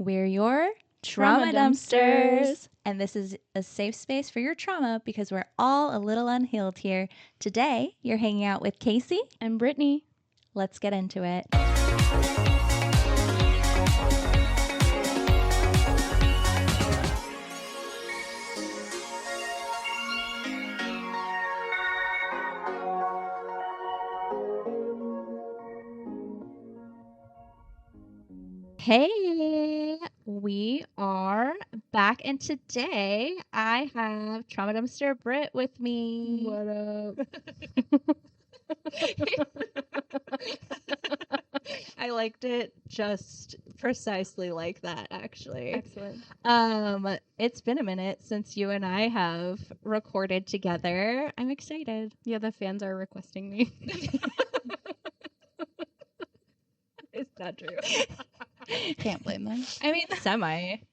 We're your Trauma dumpsters. And this is a safe space for your trauma because we're all a little unhealed here. Today, you're hanging out with Casey. And Brittany. Let's get into it. Hey, we are back, and today I have Trauma Dumpster Britt with me. What up? I liked it just precisely like that, actually. Excellent. It's been a minute since you and I have recorded together. I'm excited. Yeah, the fans are requesting me. Is that true? Can't blame them. I mean,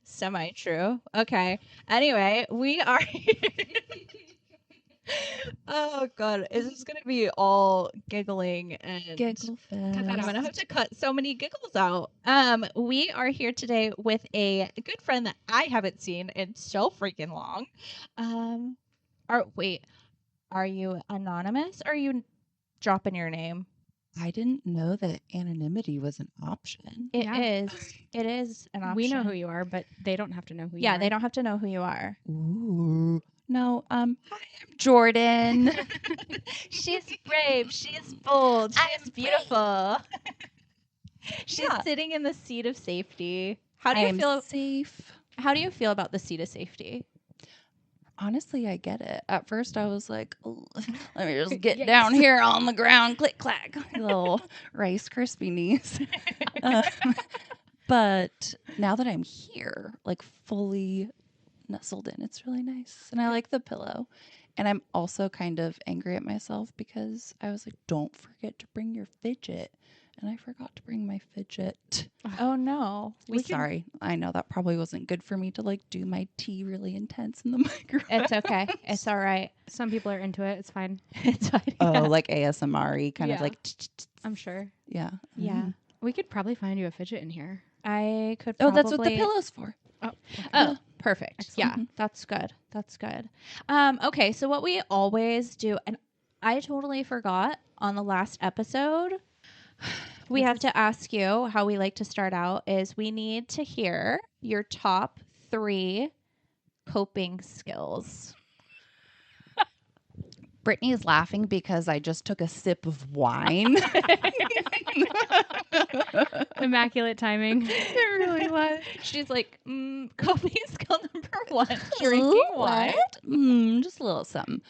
semi true. Okay. Anyway, we are. Oh God, is this gonna be all giggling and Giggle fest. I'm gonna have to cut so many giggles out. We are here today with a good friend that I haven't seen in so freaking long. Are you anonymous? Or are you dropping your name? I didn't know that anonymity was an option. It Yeah. is an option. We know who you are, but they don't have to know who you are. Yeah, they don't have to know who you are. Ooh. No, hi, I'm Jordan. She's brave. She is bold. She is beautiful. She's Yeah. sitting in the seat of safety. How do I you am feel? safe. How do you feel about the seat of safety? Honestly, I get it. At first, I was like, "Ugh, let me just get Yikes. down here on the ground, click clack, little Rice Krispie knees. But now that I'm here, like fully nestled in, it's really nice. And I like the pillow. And I'm also kind of angry at myself because I was like, don't forget to bring your fidget. And I forgot to bring my fidget. Oh no. Sorry. I know that probably wasn't good for me to like do my tea really intense in the microphone. It's okay. It's all right. Some people are into it. It's fine. It's fine. Oh, like ASMR-y, kind of Yeah. like, I'm sure. yeah. Yeah. We could probably find you a fidget in here. I could Oh, probably... that's what the pillow's for. Oh, perfect. Excellent. Yeah, that's good. That's good. Okay, so what we always do, and I totally forgot on the last episode, we have to ask you how we like to start out is we need to hear your top 3 coping skills. Brittany is laughing because I just took a sip of wine. Immaculate timing. It really was. She's like, coping skill number 1, drinking Ooh, wine. what? Just a little something.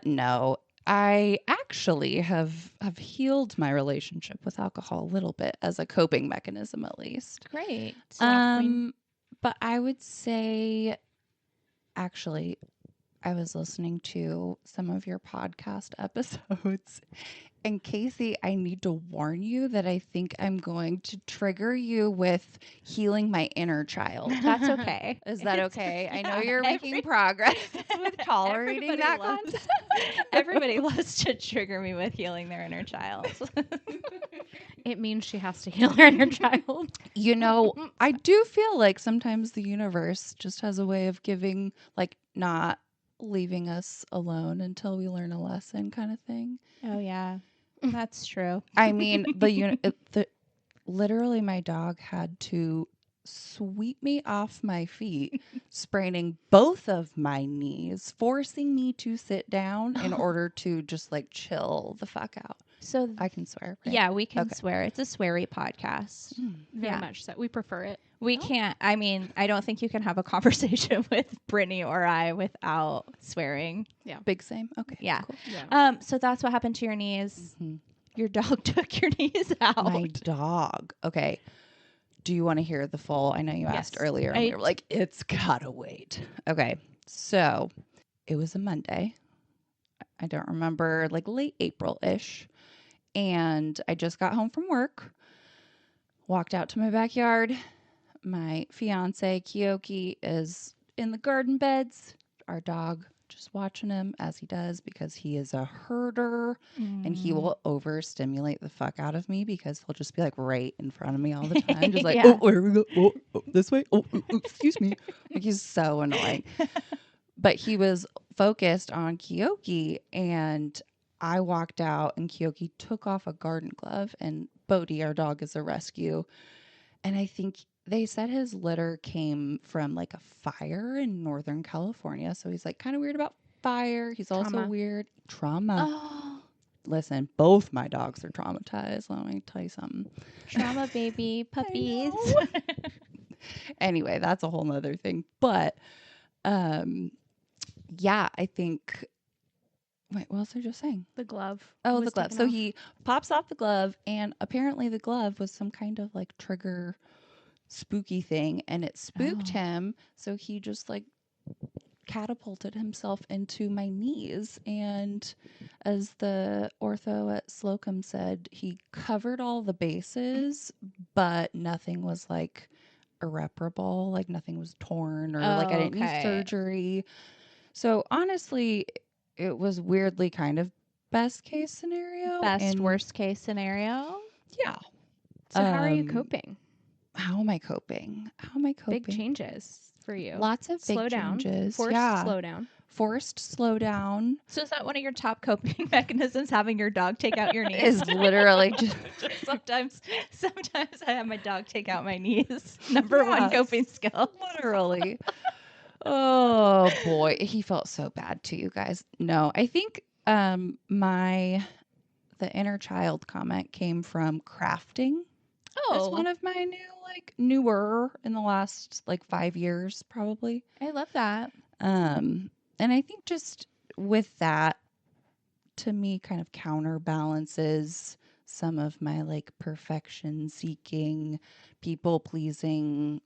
No, I actually have healed my relationship with alcohol a little bit as a coping mechanism, at least. Great. But I would say, actually, I was listening to some of your podcast episodes. And Casey, I need to warn you that I think I'm going to trigger you with healing my inner child. That's okay. Is that okay? I know Yeah, you're making progress with tolerating everybody that loves- concept. Everybody loves to trigger me with healing their inner child. It means she has to heal her inner child. You know, I do feel like sometimes the universe just has a way of giving, like, not leaving us alone until we learn a lesson kind of thing. Oh yeah, that's true. I mean, literally my dog had to sweep me off my feet, spraining both of my knees, forcing me to sit down in order to just like chill the fuck out. So I can swear, right? yeah, we can Okay. swear. It's a sweary podcast. Very Yeah. much so. We prefer it. We can't. I mean, I don't think you can have a conversation with Brittany or I without swearing. Big same. Okay. Yeah. Cool. Yeah. So that's what happened to your knees. Mhm. Your dog took your knees out. My dog. Okay. Do you want to hear the full? I know you asked Yes. earlier and we were like, it's gotta wait. Okay. So it was a Monday. I don't remember, like late April-ish. And I just got home from work, walked out to my backyard. My fiance, Kiyoki, is in the garden beds. Our dog, just watching him as he does because he is a herder and he will overstimulate the fuck out of me because he'll just be like right in front of me all the time. Just like, Yeah. oh, where we go? Oh, this way. Oh, excuse me. Like he's so annoying. But he was focused on Kyoki, and I walked out and Kyoki took off a garden glove, and Bodhi, our dog, is a rescue. And I think they said his litter came from like a fire in Northern California. So he's like kind of weird about fire. He's also Trauma. weird. Trauma. Oh, Listen, both my dogs are traumatized. Let me tell you something. trauma baby puppies. know. Anyway, that's a whole nother thing. But yeah, I think. Wait, what was I just saying? The glove. Oh, was the glove. taken So off. he pops off the glove, and apparently the glove was some kind of like trigger spooky thing, and it spooked Oh. him. So he just like catapulted himself into my knees. And as the ortho at Slocum said, he covered all the bases, but nothing was like irreparable. Like nothing was torn or like I didn't need Okay. surgery. So honestly, it was weirdly kind of best case scenario. Best and worst case scenario. Yeah. So how are you um, coping? How am I coping? How am I coping? Big changes for you. Lots of big slow down. changes. Forced yeah. slow down. Forced slow down So is that one of your top coping mechanisms? Having your dog take out your knees? is literally just sometimes I have my dog take out my knees. Number one Yes. coping skill. literally. Oh boy, he felt so bad to you guys. No, I think the inner child comment came from crafting. That's Oh, one of my newer in the last 5 years probably. I love that. And I think just with that, to me, kind of counterbalances some of my perfection seeking, people pleasing,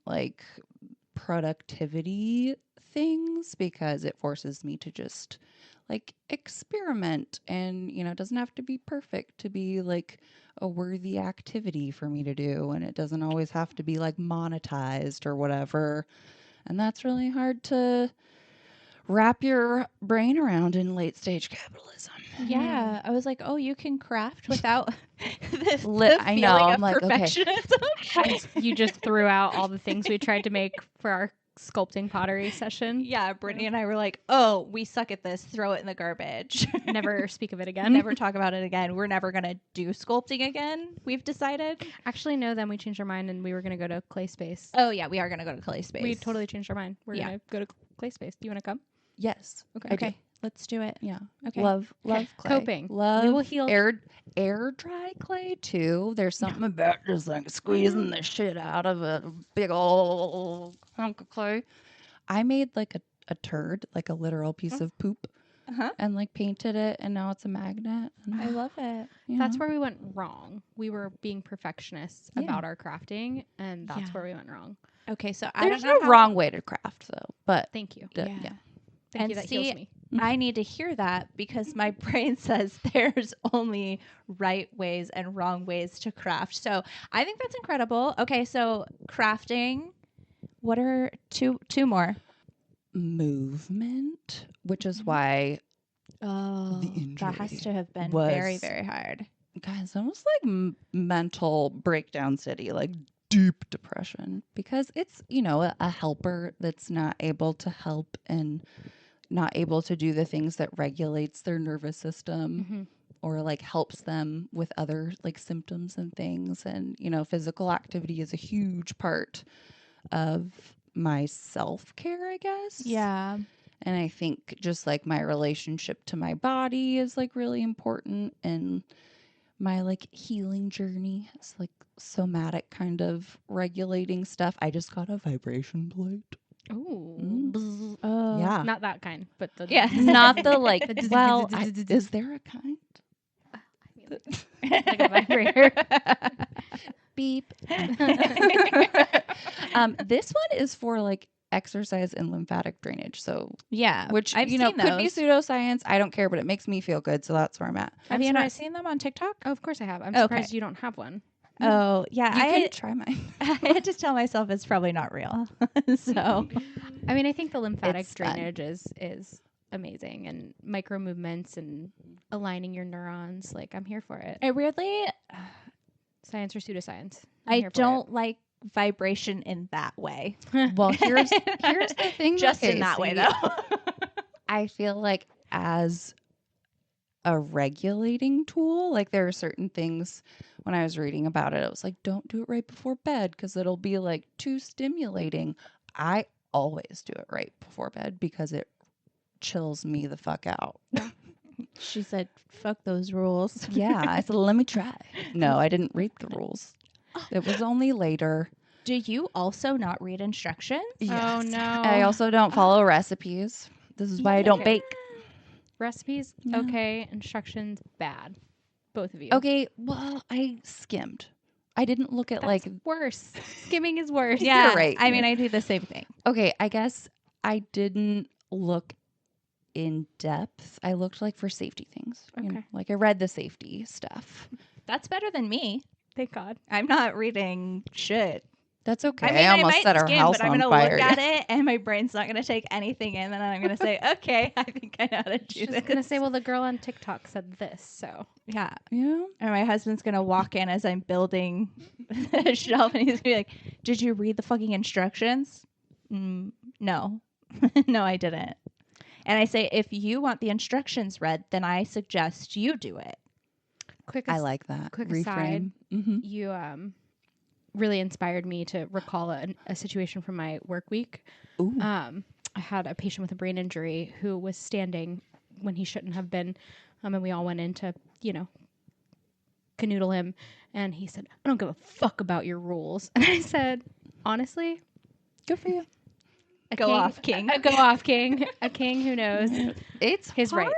productivity things, because it forces me to just experiment, and it doesn't have to be perfect to be a worthy activity for me to do, and it doesn't always have to be monetized or whatever. And that's really hard to wrap your brain around in late stage capitalism. Yeah, I was like, oh, you can craft without this. I know. I'm like, okay. perfectionism. You just threw out all the things we tried to make for our sculpting pottery session. Yeah, Brittany and I were like, oh, we suck at this. Throw it in the garbage. Never speak of it again. Never talk about it again. We're never going to do sculpting again, we've decided. Actually, no, then we changed our mind and we were going to go to Clay Space. Oh, yeah, we are going to go to Clay Space. We totally changed our mind. We're Yeah. going to go to Clay Space. Do you want to come? Yes. Okay. Okay, let's do it. Yeah. Okay. Love clay. Coping. Love We will heal. air dry clay too. There's something about just squeezing the shit out of a big old hunk of clay. I made a turd, a literal piece of poop, Uh-huh. and painted it, and now it's a magnet. And, I love it. That's where we went wrong. We were being perfectionists Yeah. about our crafting, and that's Yeah. where we went wrong. Okay, so I There's don't know no wrong way to craft though, but Thank you. Yeah. yeah. Thank And you. That see, heals me. I need to hear that because my brain says there's only right ways and wrong ways to craft. So I think that's incredible. Okay, so crafting. What are two more? Movement, which is Mhm. why Oh, The that has injury to have been was- very, very hard. guys, almost mental breakdown city, deep depression, because it's a helper that's not able to help and not able to do the things that regulates their nervous system Mhm. or helps them with other symptoms and things. And physical activity is a huge part of my self-care, I guess. Yeah. And I think just my relationship to my body is really important, and my healing journey is somatic kind of regulating stuff. I just got a vibration plate. Ooh. Bzz. Oh. Yeah. Not that kind, but the Yeah. Not the The well, is there a kind? like a vibrator. Beep. This one is for exercise and lymphatic drainage. So, Yeah. which I've seen could be those. pseudoscience. I don't care, but it makes me feel good. So that's where I'm at. Have I'm you not surprised- seen them on TikTok? Oh, of course I have. I'm Okay. surprised you don't have one. Oh, yeah. You I can try mine. I had to tell myself it's probably not real. So I mean, I think the lymphatic It's fun. drainage is amazing, and micro movements and aligning your neurons. Like, I'm here for it. I weirdly, Science or pseudoscience. I'm I here for don't like vibration in that way. Well, here's the thing. Just in that way, though. I feel like as a regulating tool, like there are certain things when I was reading about it, it was like, don't do it right before bed because it'll be like too stimulating. I always do it right before bed because it chills me the fuck out. She said, fuck those rules. Yeah. I said, let me try. No, I didn't read the rules. It was only later. Do you also not read instructions? Oh, no. I also don't follow recipes. This is why I don't bake. Recipes, No. okay. Instructions, bad. Both of you. Okay, well, I skimmed. I didn't look at That's like, worse. Skimming is worse. Yeah, You're right. I mean, I do the same thing. okay, I guess I didn't look in depth. I looked like for safety things. You know, Okay. like I read the safety stuff. That's better than me. Thank God. I'm not reading shit. That's okay. I mean, I almost might set our skim, house but I'm on gonna fire. look at it, and my brain's not gonna take anything in. And then I'm gonna say, "Okay, I think I know how to do She's this." gonna say, well, the girl on TikTok said this, so. "Yeah." Yeah. And my husband's gonna walk in as I'm building a shelf, and he's gonna be like, "Did you read the fucking instructions?" No, no, I didn't. And I say, if you want the instructions read, then I suggest you do it. Quick I like that. quick Reframe. aside. Mm-hmm. You really inspired me to recall a situation from my work week. Ooh. I had a patient with a brain injury who was standing when he shouldn't have been, and we all went in to, canoodle him, and he said, "I don't give a fuck about your rules." And I said, honestly, Good for you. Go off, king. Go off, king. A king who knows It's his hard. rights.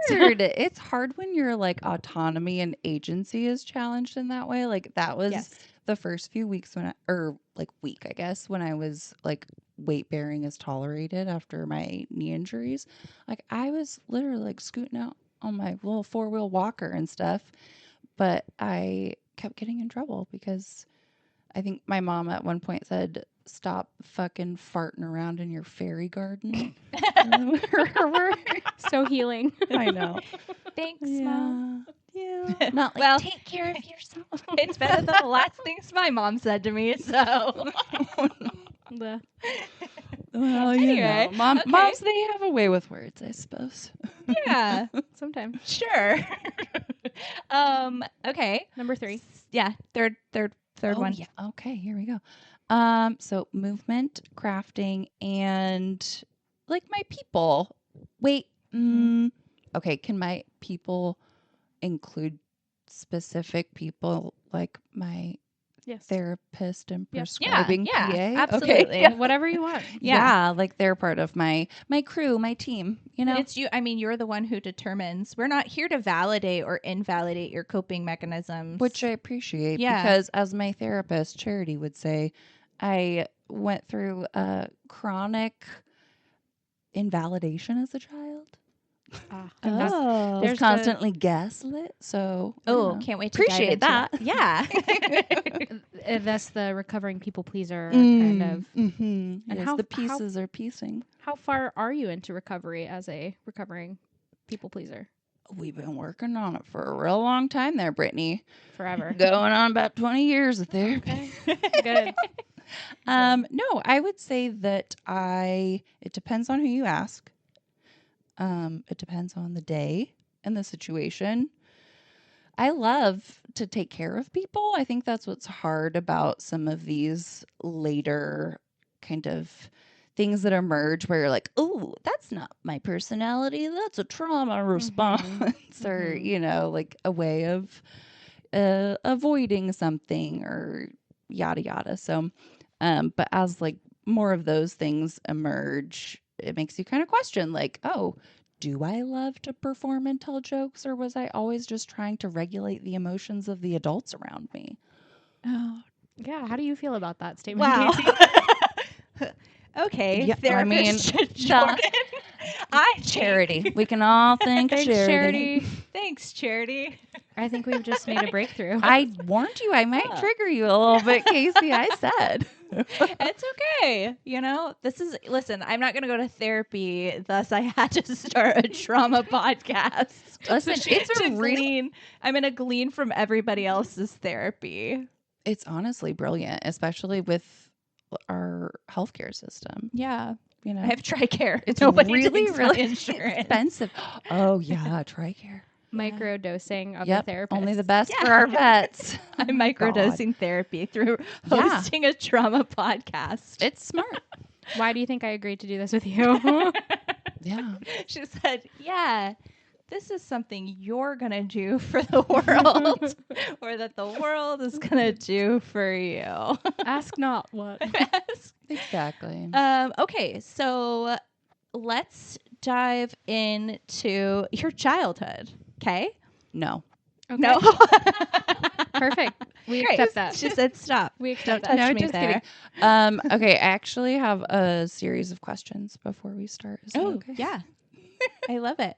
It's hard when your like autonomy and agency is challenged in that way. Like that was Yes. the first few weeks week, I guess, when I was like weight bearing is tolerated after my knee injuries. Like I was literally like scooting out on my little 4-wheel walker and stuff, but I kept getting in trouble because I think my mom at one point said, "Stop fucking farting around in your fairy garden." We're so healing. I know. Thanks, Mom. Yeah. Not like, Well- take care of yourself. It's better than the last things my mom said to me. So, The- Well, Anyway, Mom, okay. moms, they have a way with words, I suppose. yeah, Sometimes. sure. Okay. Number 3. Yeah, third one. Yeah. Okay, here we go. So movement, crafting, and like my people. Wait. Okay, can my people include specific people like my Yes. therapist and Yes. prescribing Yeah, PA? absolutely. Okay. Yeah. Whatever you want. Yeah, like they're part of my crew, my team, you know? It's you. I mean, you're the one who determines. We're not here to validate or invalidate your coping mechanisms. Which I appreciate Yeah. because as my therapist, Charity, would say, I went through a chronic invalidation as a child. And that's- oh, I was There's constantly gaslit, so I oh, don't know. can't wait to Appreciate dive into that. Yeah. that's the recovering people pleaser kind of. Mm-hmm. And Yes, how- the pieces are piecing. How far are you into recovery as a recovering people pleaser? We've been working on it for a real long time there, Brittany. Forever. Going on about 20 years of therapy. Good. No, I would say that it depends on who you ask. It depends on the day and the situation. I love to take care of people. I think that's what's hard about some of these later kind of things that emerge where you're like, oh, that's not my personality. That's a trauma response or, Mhm. like a way of avoiding something or yada yada. So, but as like more of those things emerge, it makes you kind of question like, oh, do I love to perform and tell jokes, or was I always just trying to regulate the emotions of the adults around me? Oh, Yeah. How do you feel about that statement? wow. Casey? Okay. Yeah, I Therapist mean, Jordan. I Charity. We can all thank Thanks, Charity. Charity. Thanks, Charity. I think we've just made a breakthrough. I warned you I might Oh. trigger you a little bit, Casey. I said. It's okay. Listen, I'm not going to go to therapy. Thus, I had to start a trauma podcast. Listen, it's a real. I'm going to glean from everybody else's therapy. It's honestly brilliant, especially with our healthcare system. Yeah. You know, I have TRICARE. it's Nobody really, takes my really insurance. expensive. Oh yeah, TRICARE. Micro dosing of Yep, the therapist. only the best Yeah. for our vets. I'm Oh my God. microdosing therapy through Yeah. hosting a trauma podcast. It's smart. Why do you think I agreed to do this with you? Yeah. She said, yeah, this is something you're going to do for the world or that the world is going to do for you. Ask not what. Exactly. Okay, so let's dive into your childhood. Okay? No. Okay. No. Perfect. We Great. accept that. She said, stop. We accept Don't that. touch me just there. kidding. Okay, I actually have a series of questions before we start. Is that okay? yeah. I love it.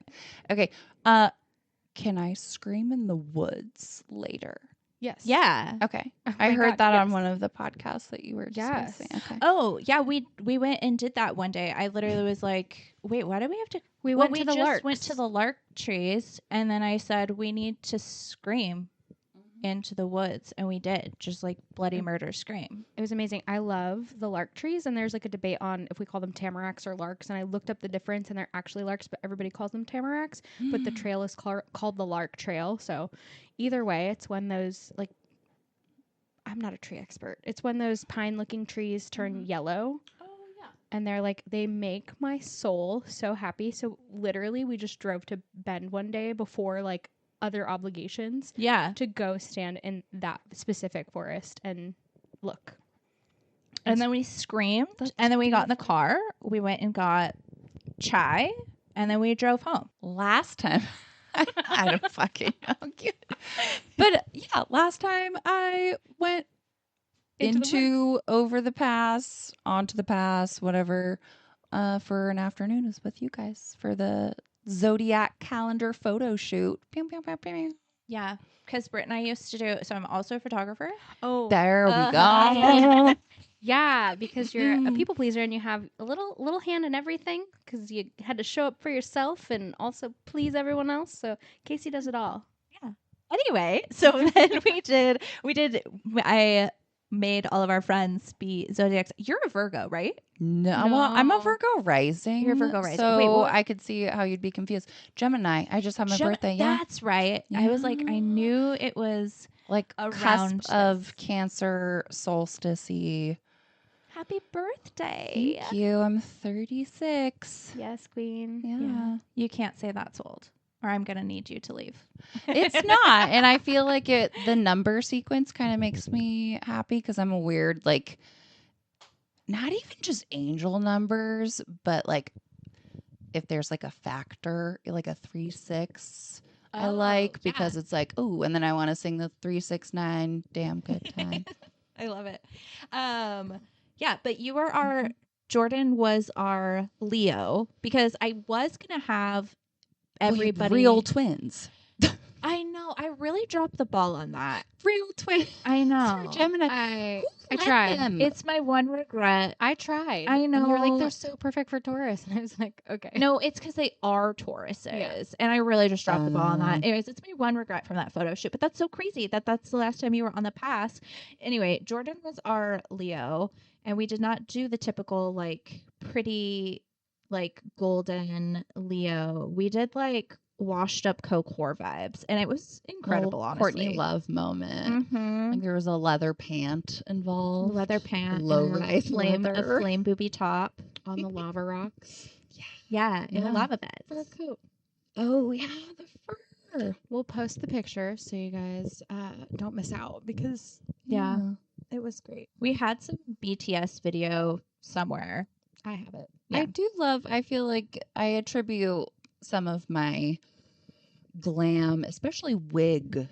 Okay. Can I scream in the woods later? Yes. Yeah. Okay. Oh I my heard God, that on yes. one of the podcasts that you were Yes. discussing. Okay. Oh, yeah, we went and did that one day. I literally was like, wait, why do we have to We Well, went to the just larks. went to the lark trees, and then I said we need to scream into the woods, and we did, just like bloody murder scream. It was amazing. I love the lark trees, and there's like a debate on if we call them tamaracks or larks. And I looked up the difference, and they're actually larks, but everybody calls them tamaracks. But the trail is called the Lark Trail. So either way, it's when those like I'm not a tree expert. It's when those pine-looking trees turn yellow. Oh yeah. And they're like, they make my soul so happy. So literally, we just drove to Bend one day before like other obligations Yeah. to go stand in that specific forest and look. And then we screamed, and then we got in the car. We went and got chai, and then we drove home. Last time, I don't fucking know. But yeah, last time I went into over the pass, onto the pass, whatever, for an afternoon is with you guys for the Zodiac calendar photo shoot. Pew, pew, pew, pew. Yeah, because Britt and I used to do. So I'm also a photographer. Oh, There we Uh-huh. go. yeah, because you're a people pleaser and you have a little hand in everything because you had to show up for yourself and also please everyone else. So Casey does it all. Anyway, so then I made all of our friends be zodiacs. You're a Virgo, right? No, well, I'm a No. Virgo rising. You're a Virgo rising. So Wait, what- I could see how you'd be confused. Gemini. I just had my birthday. Yeah. That's right. I was like, I knew it was Like around cusp of Cancer solstice-y. happy birthday. Thank you. I'm 36. Yes, Queen. Yeah. You can't say that's old, or I'm gonna need you to leave. It's not. And I feel like the number sequence kind of makes me happy because I'm a weird, like, not even just angel numbers, but like if there's like a factor, like a 3, 6, I like because it's like, ooh, and then I want to sing the 3, 6, 9, damn good time. I love it. Yeah, but you were our Jordan was our Leo because I was gonna have everybody Real twins. I know. I really dropped the ball on that. Real twins. I know. Gemini. I Let tried. them. It's my one regret. I tried. I And you were like, know. they're so perfect for Taurus. And I was like, okay. No, it's because they are Tauruses, Yeah. and I really just dropped the ball on that. Um. Anyways, it's my one regret from that photo shoot, but that's so crazy that that's the last time you were on the pass. Anyway, Jordan was our Leo, and we did not do the typical like pretty like golden Leo. We did like washed up Coke whore vibes, and it was incredible. Little Honestly, Courtney Love moment. Mhm. Like there was a leather pant involved. Leather pant, Low and a rise flame, leather. a flame booby top. On the lava rocks. Yeah, in Yeah. a lava For a bed. coat. Oh yeah, the fur. We'll post the picture so you guys don't miss out because Yeah. It was great. We had some BTS video somewhere. I have it. Yeah. I do love. I feel like I attribute some of my glam, especially wig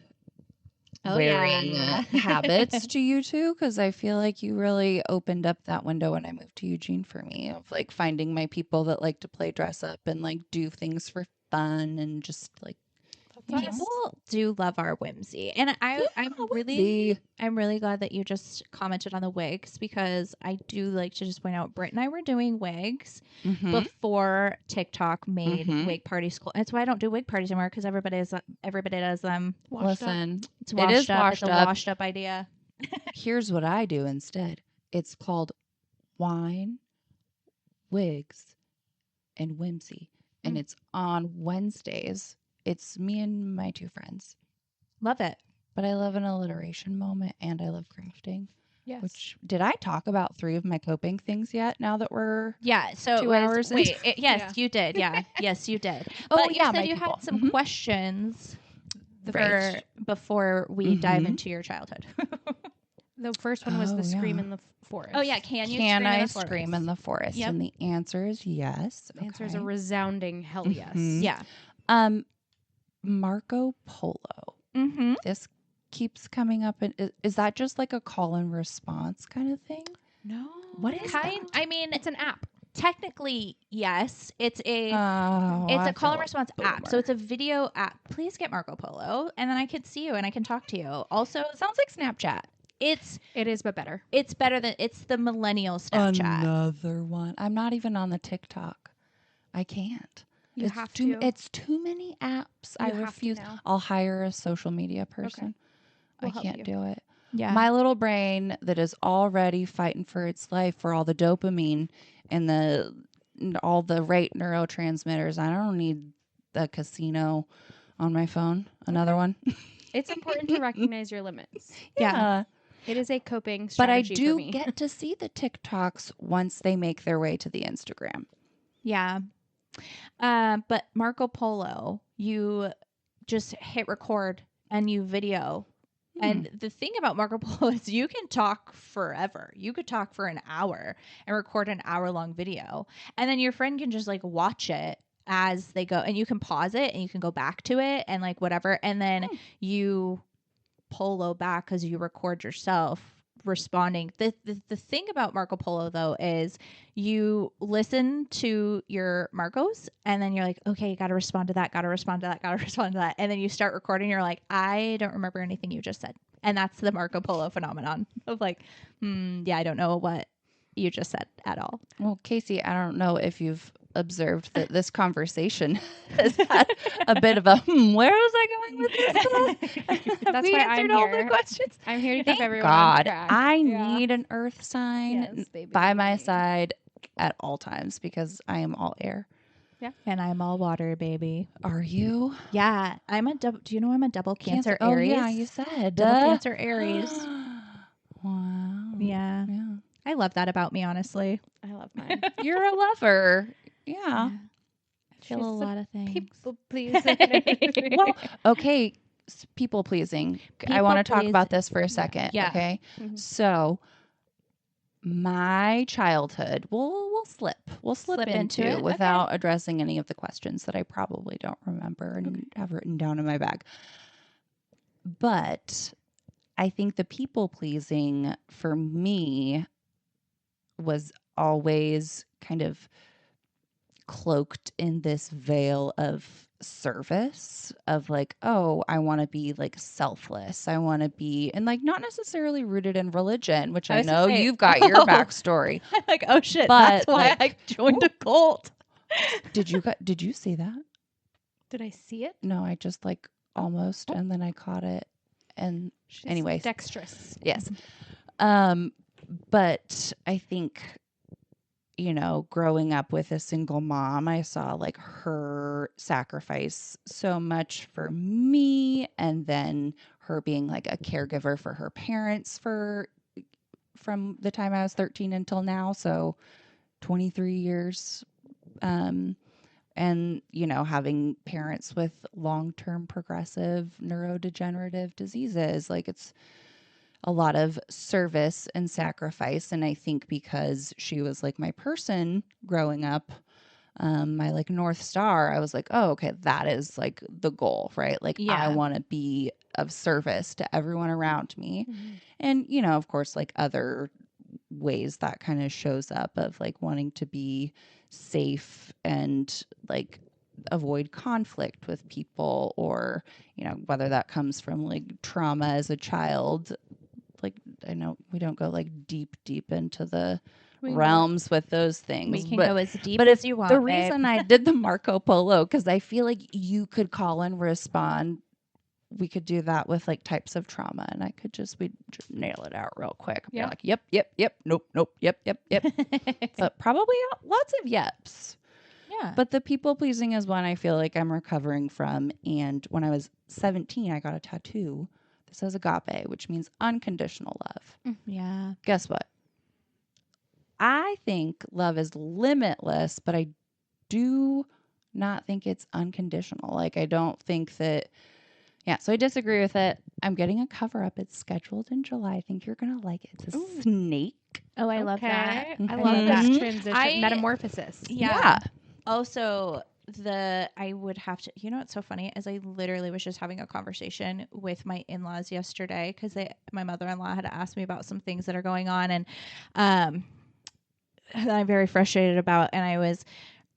Oh, wearing yeah. habits to you two, because I feel like you really opened up that window when I moved to Eugene for me of like finding my people that like to play dress up and like do things for fun and just like People do love our whimsy, and I'm really glad that you just commented on the wigs, because I do like to just point out Britt and I were doing wigs Mhm. before TikTok made Mhm. wig parties cool. That's why I don't do wig parties anymore, because everybody does them. Listen, It's it washed is up. washed It's a up. washed up idea. Here's what I do instead. It's called Wine, Wigs, and Whimsy. And it's on Wednesdays. It's me and my 2 friends. Love it. But I love an alliteration moment and I love crafting. Yes. Which, did I talk about 3 of my coping things yet now that we're Yeah. So 2 it hours was. in? Yes, Yeah. you did. Yeah. Yes, you did. Oh, But you yeah, said my you people. had some Mhm. questions Right. before we dive Mhm. into your childhood. The first one was Oh, the scream yeah. in the forest. Oh yeah, can you Can scream I in the forest? scream in the forest? Yep. And the answer is yes. The answer is a Okay. resounding hell yes. Mhm. Yeah. Marco Polo. Mm-hmm. This keeps coming up. Is that just like a call and response kind of thing? No. What is that? I mean, It's an app. technically, yes. It's a Oh, it's I a call and feel response a app. So boomer. it's a video app. Please get Marco Polo, and then I can see you and I can talk to you. Also, Sounds like Snapchat. it's It is, but better. better than it's the millennial Snapchat. Another one. I'm not even on the TikTok. I can't. You it's have too, to. It's too many apps. I You have to refuse. now. I'll hire a social media person. We'll I help can't you. do it. Yeah. My little brain that is already fighting for its life for all the dopamine and all the right neurotransmitters. I don't need the casino on my phone. Another one. It's important to recognize your limits. Yeah. It is a coping But I strategy do for me. get to see the TikToks once they make their way to the Instagram. Yeah. But Marco Polo, you just hit record and you video. And the thing about Marco Polo is you can talk forever. You could talk for an hour and record an hour-long video. And then your friend can just like watch it as they go, and you can pause it and you can go back to it and like whatever. And then you polo back because you record yourself responding. The thing about Marco Polo though is you listen to your Marcos and then you're like, okay, you gotta respond to that, gotta respond to that, gotta respond to that, and then you start recording, you're like, I don't remember anything you just said. And that's the Marco Polo phenomenon of like, yeah, I don't know what you just said at all. Well, Casey, I don't know if you've observed that this conversation has had a bit of a where was I going with this? That's we why answered I'm all here. the questions. I'm here to keep Thank everyone on God. track. I Yeah. need an earth sign Yes, baby. by my side at all times because I am all air. And I'm all water, baby. Are you? Yeah, I'm a double. Do you know I'm a double Cancer Oh, Aries? yeah, you said. Double Cancer Aries. Wow. Yeah. Yeah. I love that about me, honestly. I love mine. You're a lover. Yeah. I feel She's a a lot of things. People pleasing. Well, okay. People pleasing. I want to talk People-pleasing. about this for a second. Yeah. Okay. Mhm. So, my childhood, we'll slip Slip into into it? without addressing any of the questions that I probably don't remember and have written down in my bag. But I think the people pleasing for me was always kind of cloaked in this veil of service of like, oh, I want to be like selfless. I want to be, and like not necessarily rooted in religion, which I was gonna know say, you've got your oh. backstory. I'm like, oh shit, But, that's why like, I joined a cult. Did you see that? Did I see it? No, I just like almost, and then I caught it. And She's anyways, dexterous. yes. But I think, you know, growing up with a single mom, I saw like her sacrifice so much for me, and then her being like a caregiver for her parents from the time I was 13 until now, so 23 years. And, you know, having parents with long-term progressive neurodegenerative diseases, like it's a lot of service and sacrifice. And I think because she was like my person growing up, my like North Star, I was like, oh, okay, that is like the goal, right? Like Yeah. I want to be of service to everyone around me. Mm-hmm. And, you know, of course, like other ways that kind of shows up of like wanting to be safe and like avoid conflict with people, or, whether that comes from like trauma as a child. Like, I know we don't go like deep into the realms with those things. We can but, go as deep but as if you want. the babe. reason I did the Marco Polo, because I feel like you could call and respond. We could do that with like types of trauma, and we'd nail it out real quick. Be Yeah. like, yep, nope, yep. But probably lots of yeps. Yeah. But the people pleasing is one I feel like I'm recovering from. And when I was 17, I got a tattoo that says agape, which means unconditional love. Yeah. Guess what? I think love is limitless, but I do not think it's unconditional. Like, I don't think that. Yeah, so I disagree with it. I'm getting a cover up. It's scheduled in July. I think you're going to like it. It's a snake. Oh, I love that. I Mhm. love that Mhm. transition. Metamorphosis. Yeah. Also, I would have to, what's so funny is I literally was just having a conversation with my in-laws yesterday because my mother-in-law had asked me about some things that are going on, and that I'm very frustrated about. And I was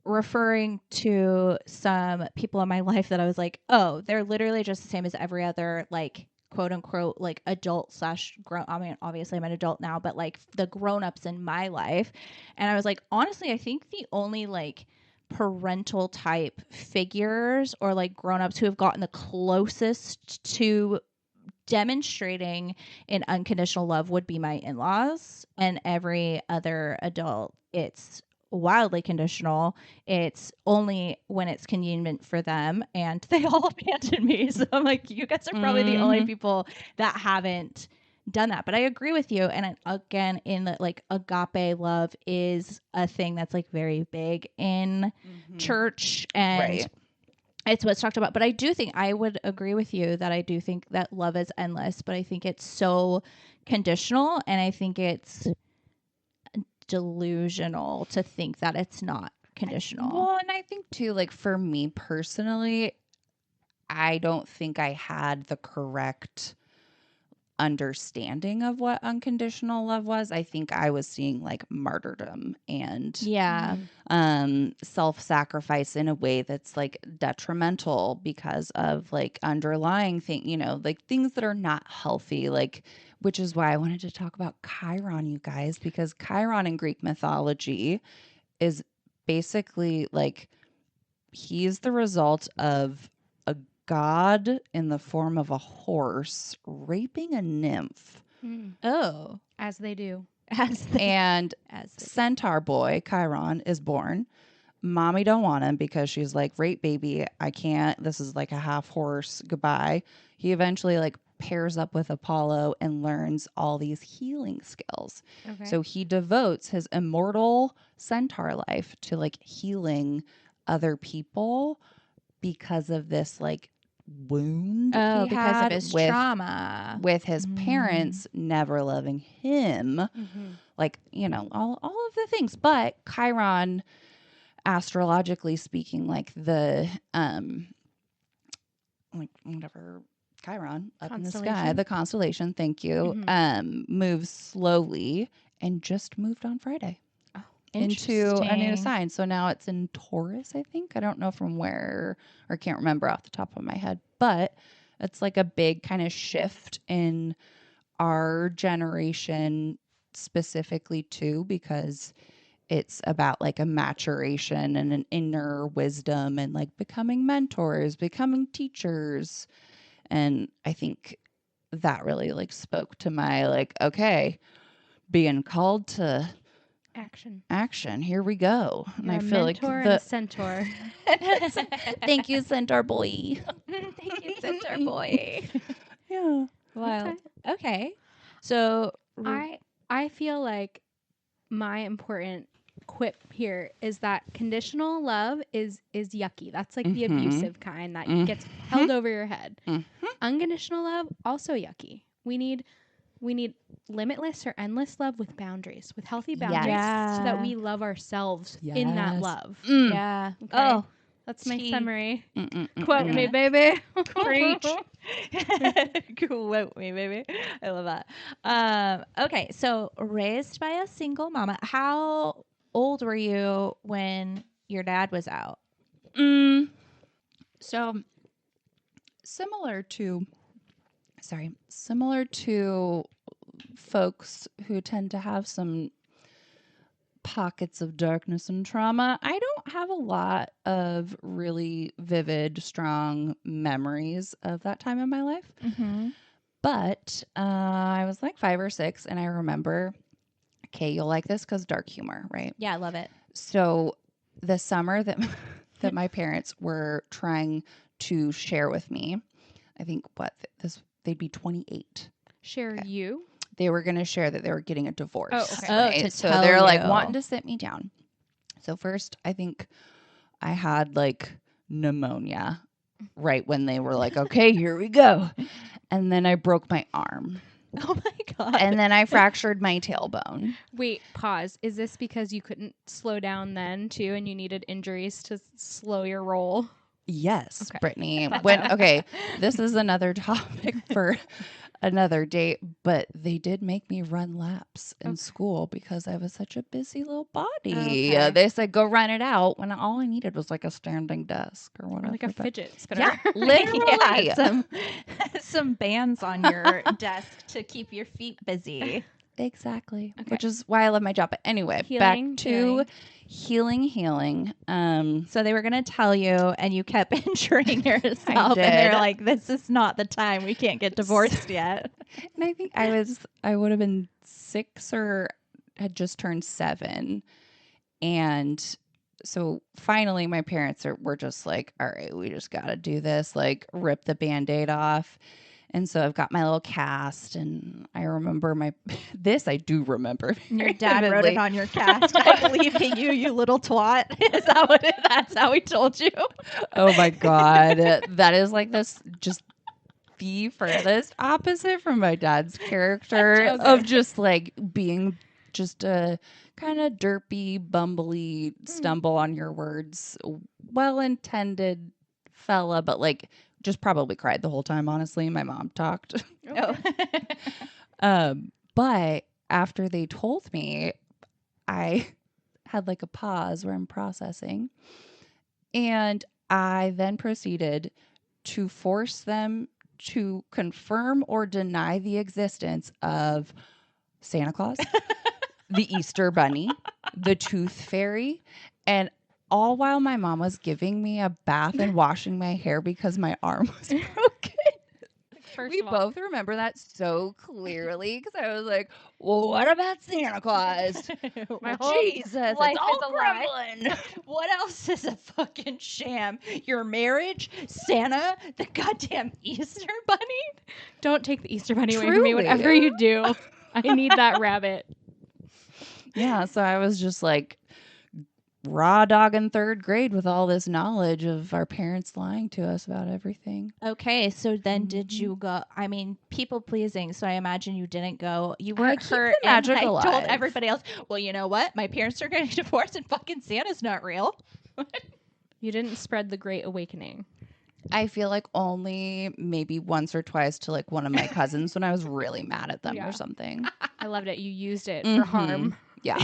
referring to some people in my life that I was like, oh, they're literally just the same as every other, like, quote unquote, like adult / grown. I mean, obviously I'm an adult now, but like the grown-ups in my life. And I was like, honestly, I think the only like parental type figures or like grown-ups who have gotten the closest to demonstrating an unconditional love would be my in-laws, and every other adult, it's wildly conditional. It's only when it's convenient for them, and they all abandon me. So I'm like, you guys are probably the only people that haven't done that. But I agree with you. And again, in the like agape love is a thing that's like very big in church, and Right. it's what's talked about. But I do think I would agree with you that I do think that love is endless, but I think it's so conditional, and I think it's delusional to think that it's not conditional. Well, and I think too, like for me personally, I don't think I had the correct understanding of what unconditional love was. I think I was seeing like martyrdom and Yeah. self-sacrifice in a way that's like detrimental because of like underlying like things that are not healthy, like, which is why I wanted to talk about Chiron, you guys, because Chiron in Greek mythology is basically like he's the result of a god in the form of a horse raping a nymph. Oh. As they do. And centaur boy Chiron is born. Mommy don't want him because she's like, rape baby, I can't. This is like a half horse. Goodbye. He eventually like pairs up with Apollo and learns all these healing skills. Okay. So he devotes his immortal centaur life to like healing other people because of this like wound he because had of his with trauma. with his parents never loving him. Like, all of the things. But Chiron, astrologically speaking, like the like whatever Chiron up in the sky, the constellation, thank you, moves slowly and just moved on Friday into a new sign. So now it's in Taurus, I think. I don't know from where, or can't remember off the top of my head, but it's like a big kind of shift in our generation specifically too, because it's about like a maturation and an inner wisdom and like becoming mentors, becoming teachers. And I think that really like spoke to my like, okay, being called to action. Here we go. You're and I a feel mentor like and a centaur. thank you, centaur boy. Thank you, centaur boy. Yeah. Wow. Okay. So I feel like my important quip here is that conditional love is yucky. That's like the abusive kind that gets held over your head. Unconditional love, also yucky. We need limitless or endless love with boundaries, with healthy boundaries, so that we love ourselves in that love. Yeah. Okay? Oh, that's my tea. summary. Quote me, baby. Preach. Quote me, baby. I love that. Okay, so raised by a single mama. How old were you when your dad was out? So similar to folks who tend to have some pockets of darkness and trauma, I don't have a lot of really vivid, strong memories of that time in my life. Mm-hmm. But I was like 5 or 6, and I remember, okay, you'll like this because dark humor, right? Yeah, I love it. So the summer that that my parents were trying to share with me, I think they'd be 28. Share Okay. you. They were going to share that they were getting a divorce. Oh, okay. Right? to So tell they're like you. wanting to sit me down. So first, I think I had like pneumonia right when they were like, okay, here we go. And then I broke my arm. Oh my God. And then I fractured my tailbone. Wait, pause. Is this because you couldn't slow down then too, and you needed injuries to slow your roll? Yes, Okay. Brittany. Okay, this is another topic for another day, but they did make me run laps in school because I was such a busy little body. Okay. They said go run it out when all I needed was like a standing desk or Or whatever. like a but- fidget spinner. Yeah, literally. Yeah, some bands on your desk to keep your feet busy. Exactly. Okay. Which is why I love my job. But anyway, Healing, back to healing. So they were going to tell you, and you kept injuring yourself. And they're did. like, "This is not the time. We can't get divorced yet." And I think I would have been 6 or had just turned 7. And so finally my parents were just like, all right, we just got to do this, like rip the Band-Aid off. And so I've got my little cast, and I remember I do remember. And your very dad wrote vividly. it on your cast. I believe in you, you little twat. Is that what? That's how he told you. Oh my God. That is like this just the furthest opposite from my dad's character Okay. of just like being just a kind of derpy, bumbly, stumble on your words, well-intended fella, but like just probably cried the whole time, honestly. My mom talked. Oh. But after they told me, I had like a pause where I'm processing. And I then proceeded to force them to confirm or deny the existence of Santa Claus, the Easter Bunny, the Tooth Fairy, and all while my mom was giving me a bath and washing my hair because my arm was broken. First We of all, both remember that so clearly because I was like, well, what about Santa Claus? My whole Jesus, life it's all is a lie. crumbling. What else is a fucking sham? Your marriage, Santa, the goddamn Easter Bunny? don't take the Easter Bunny away from me. Truly. Whatever you do, I need that rabbit. Yeah, so I was just like raw dog in 3rd grade with all this knowledge of our parents lying to us about everything. Okay, so then did you go? I mean, people pleasing. So I imagine you didn't go. You weren't keep hurt. the magic and I told alive. everybody else, well, you know what? My parents are getting divorced, and fucking Santa's not real. You didn't spread the Great Awakening. I feel like only maybe once or twice to like one of my cousins when I was really mad at them Yeah. or something. I loved it. You used it Mhm. for harm. Yeah.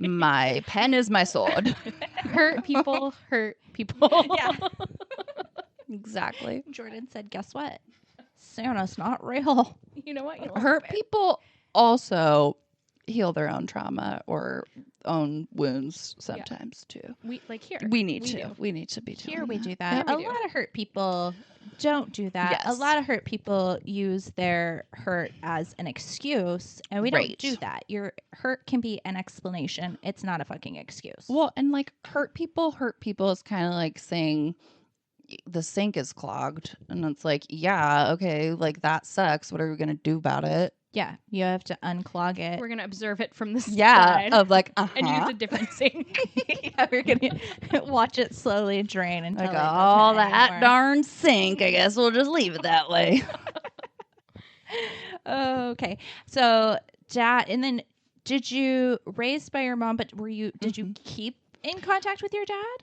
My pen is my sword. Hurt people, hurt people. Yeah. Exactly. Jordan said, "Guess what? Santa's not real." You know what? You Hurt people also heal their own trauma or own wounds sometimes too. We like here. We need to. do. We need to be doing Here we that. do that. Yeah, A we do. lot of hurt people don't do that. A Yes. lot of hurt people use their hurt as an excuse, and we don't Right. do that. Your hurt can be an explanation. It's not a fucking excuse. Well, and like hurt people is kind of like saying the sink is clogged. And it's like, yeah, okay, like that sucks. What are we going to do about it? yeah, you have to unclog it. We're gonna observe it from the Yeah. side Of like, and use a different sink. Yeah, we're gonna watch it slowly drain until like, it doesn't oh, that anymore. darn sink. I guess we'll just leave it that way. Okay, so dad, and then did you raised by your mom? But did you keep in contact with your dad?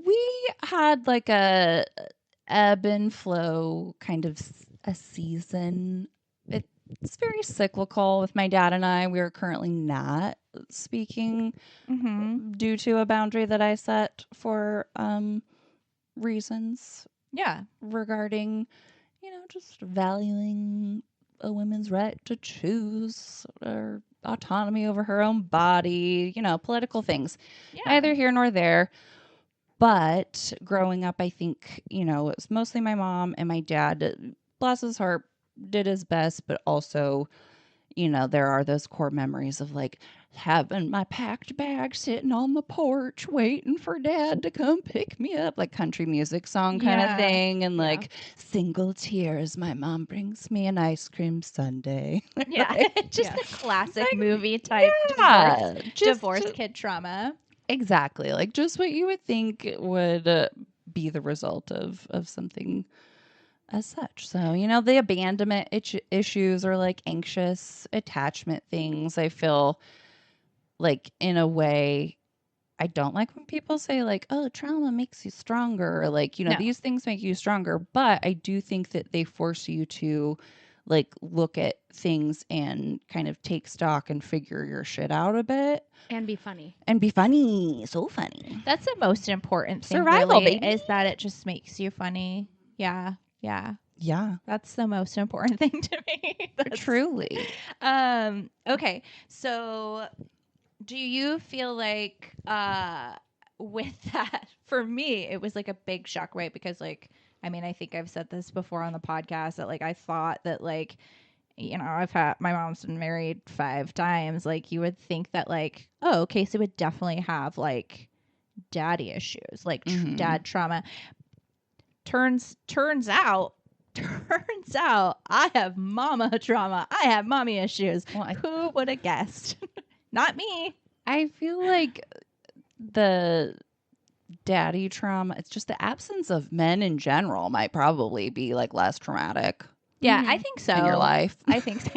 We had like a ebb and flow kind of a season. It's very cyclical with my dad and I. We are currently not speaking Mm-hmm. due to a boundary that I set for reasons Yeah. regarding, just valuing a woman's right to choose or autonomy over her own body, political things. Yeah. Neither here nor there. But growing up, I think, it was mostly my mom, and my dad, bless his heart, did his best, but also, there are those core memories of like having my packed bag sitting on the porch waiting for dad to come pick me up, like country music song kind of Yeah. thing. And Yeah. like single tears, my mom brings me an ice cream sundae. Yeah. Like, Just Yeah. a classic movie type divorce kid trauma. Exactly. Like just what you would think would be the result of something as such. So, the abandonment issues or like anxious attachment things, I feel like in a way, I don't like when people say like, oh, trauma makes you stronger, or like, No. these things make you stronger. But I do think that they force you to like look at things and kind of take stock and figure your shit out a bit And be funny. and be funny. So funny. That's the most important thing, Survival, really, baby. is that it just makes you funny. Yeah. Yeah. Yeah, That's the most important thing to me. That's- truly. Okay. So do you feel like with that, for me, it was like a big shock, right? Because like, I mean, I think I've said this before on the podcast that like I thought that like, my mom's been married 5 times. Like you would think that like, oh, Casey would definitely have like daddy issues, like dad trauma. Turns out I have mama trauma. I have mommy issues. Well, Who would have guessed? Not me. I feel like the daddy trauma, it's just the absence of men in general might probably be like less traumatic Yeah, Mhm. I think so. in your life. I think so.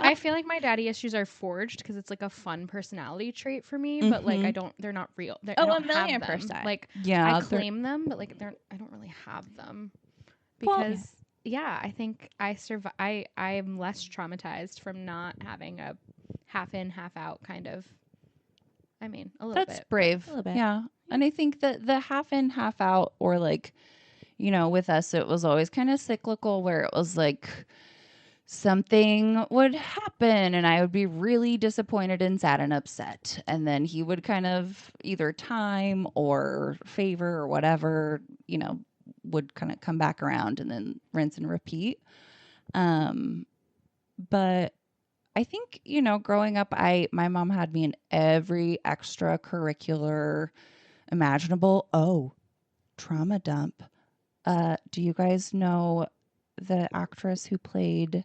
I feel like my daddy issues are forged because it's like a fun personality trait for me, but like they're not real. I Oh, don't 1,000,000%. have them. Like Yeah, I claim them, but like I don't really have them Well, because I think I survive. I am less traumatized from not having a half in, half out kind of. I mean, a little that's bit. brave. A little bit. Yeah. And I think that the half in, half out, or like, with us, it was always kind of cyclical where it was like something would happen and I would be really disappointed and sad and upset. And then he would kind of either time or favor or whatever, would kind of come back around and then rinse and repeat. But I think, growing up, my mom had me in every extracurricular imaginable. Oh, trauma dump. Do you guys know the actress who played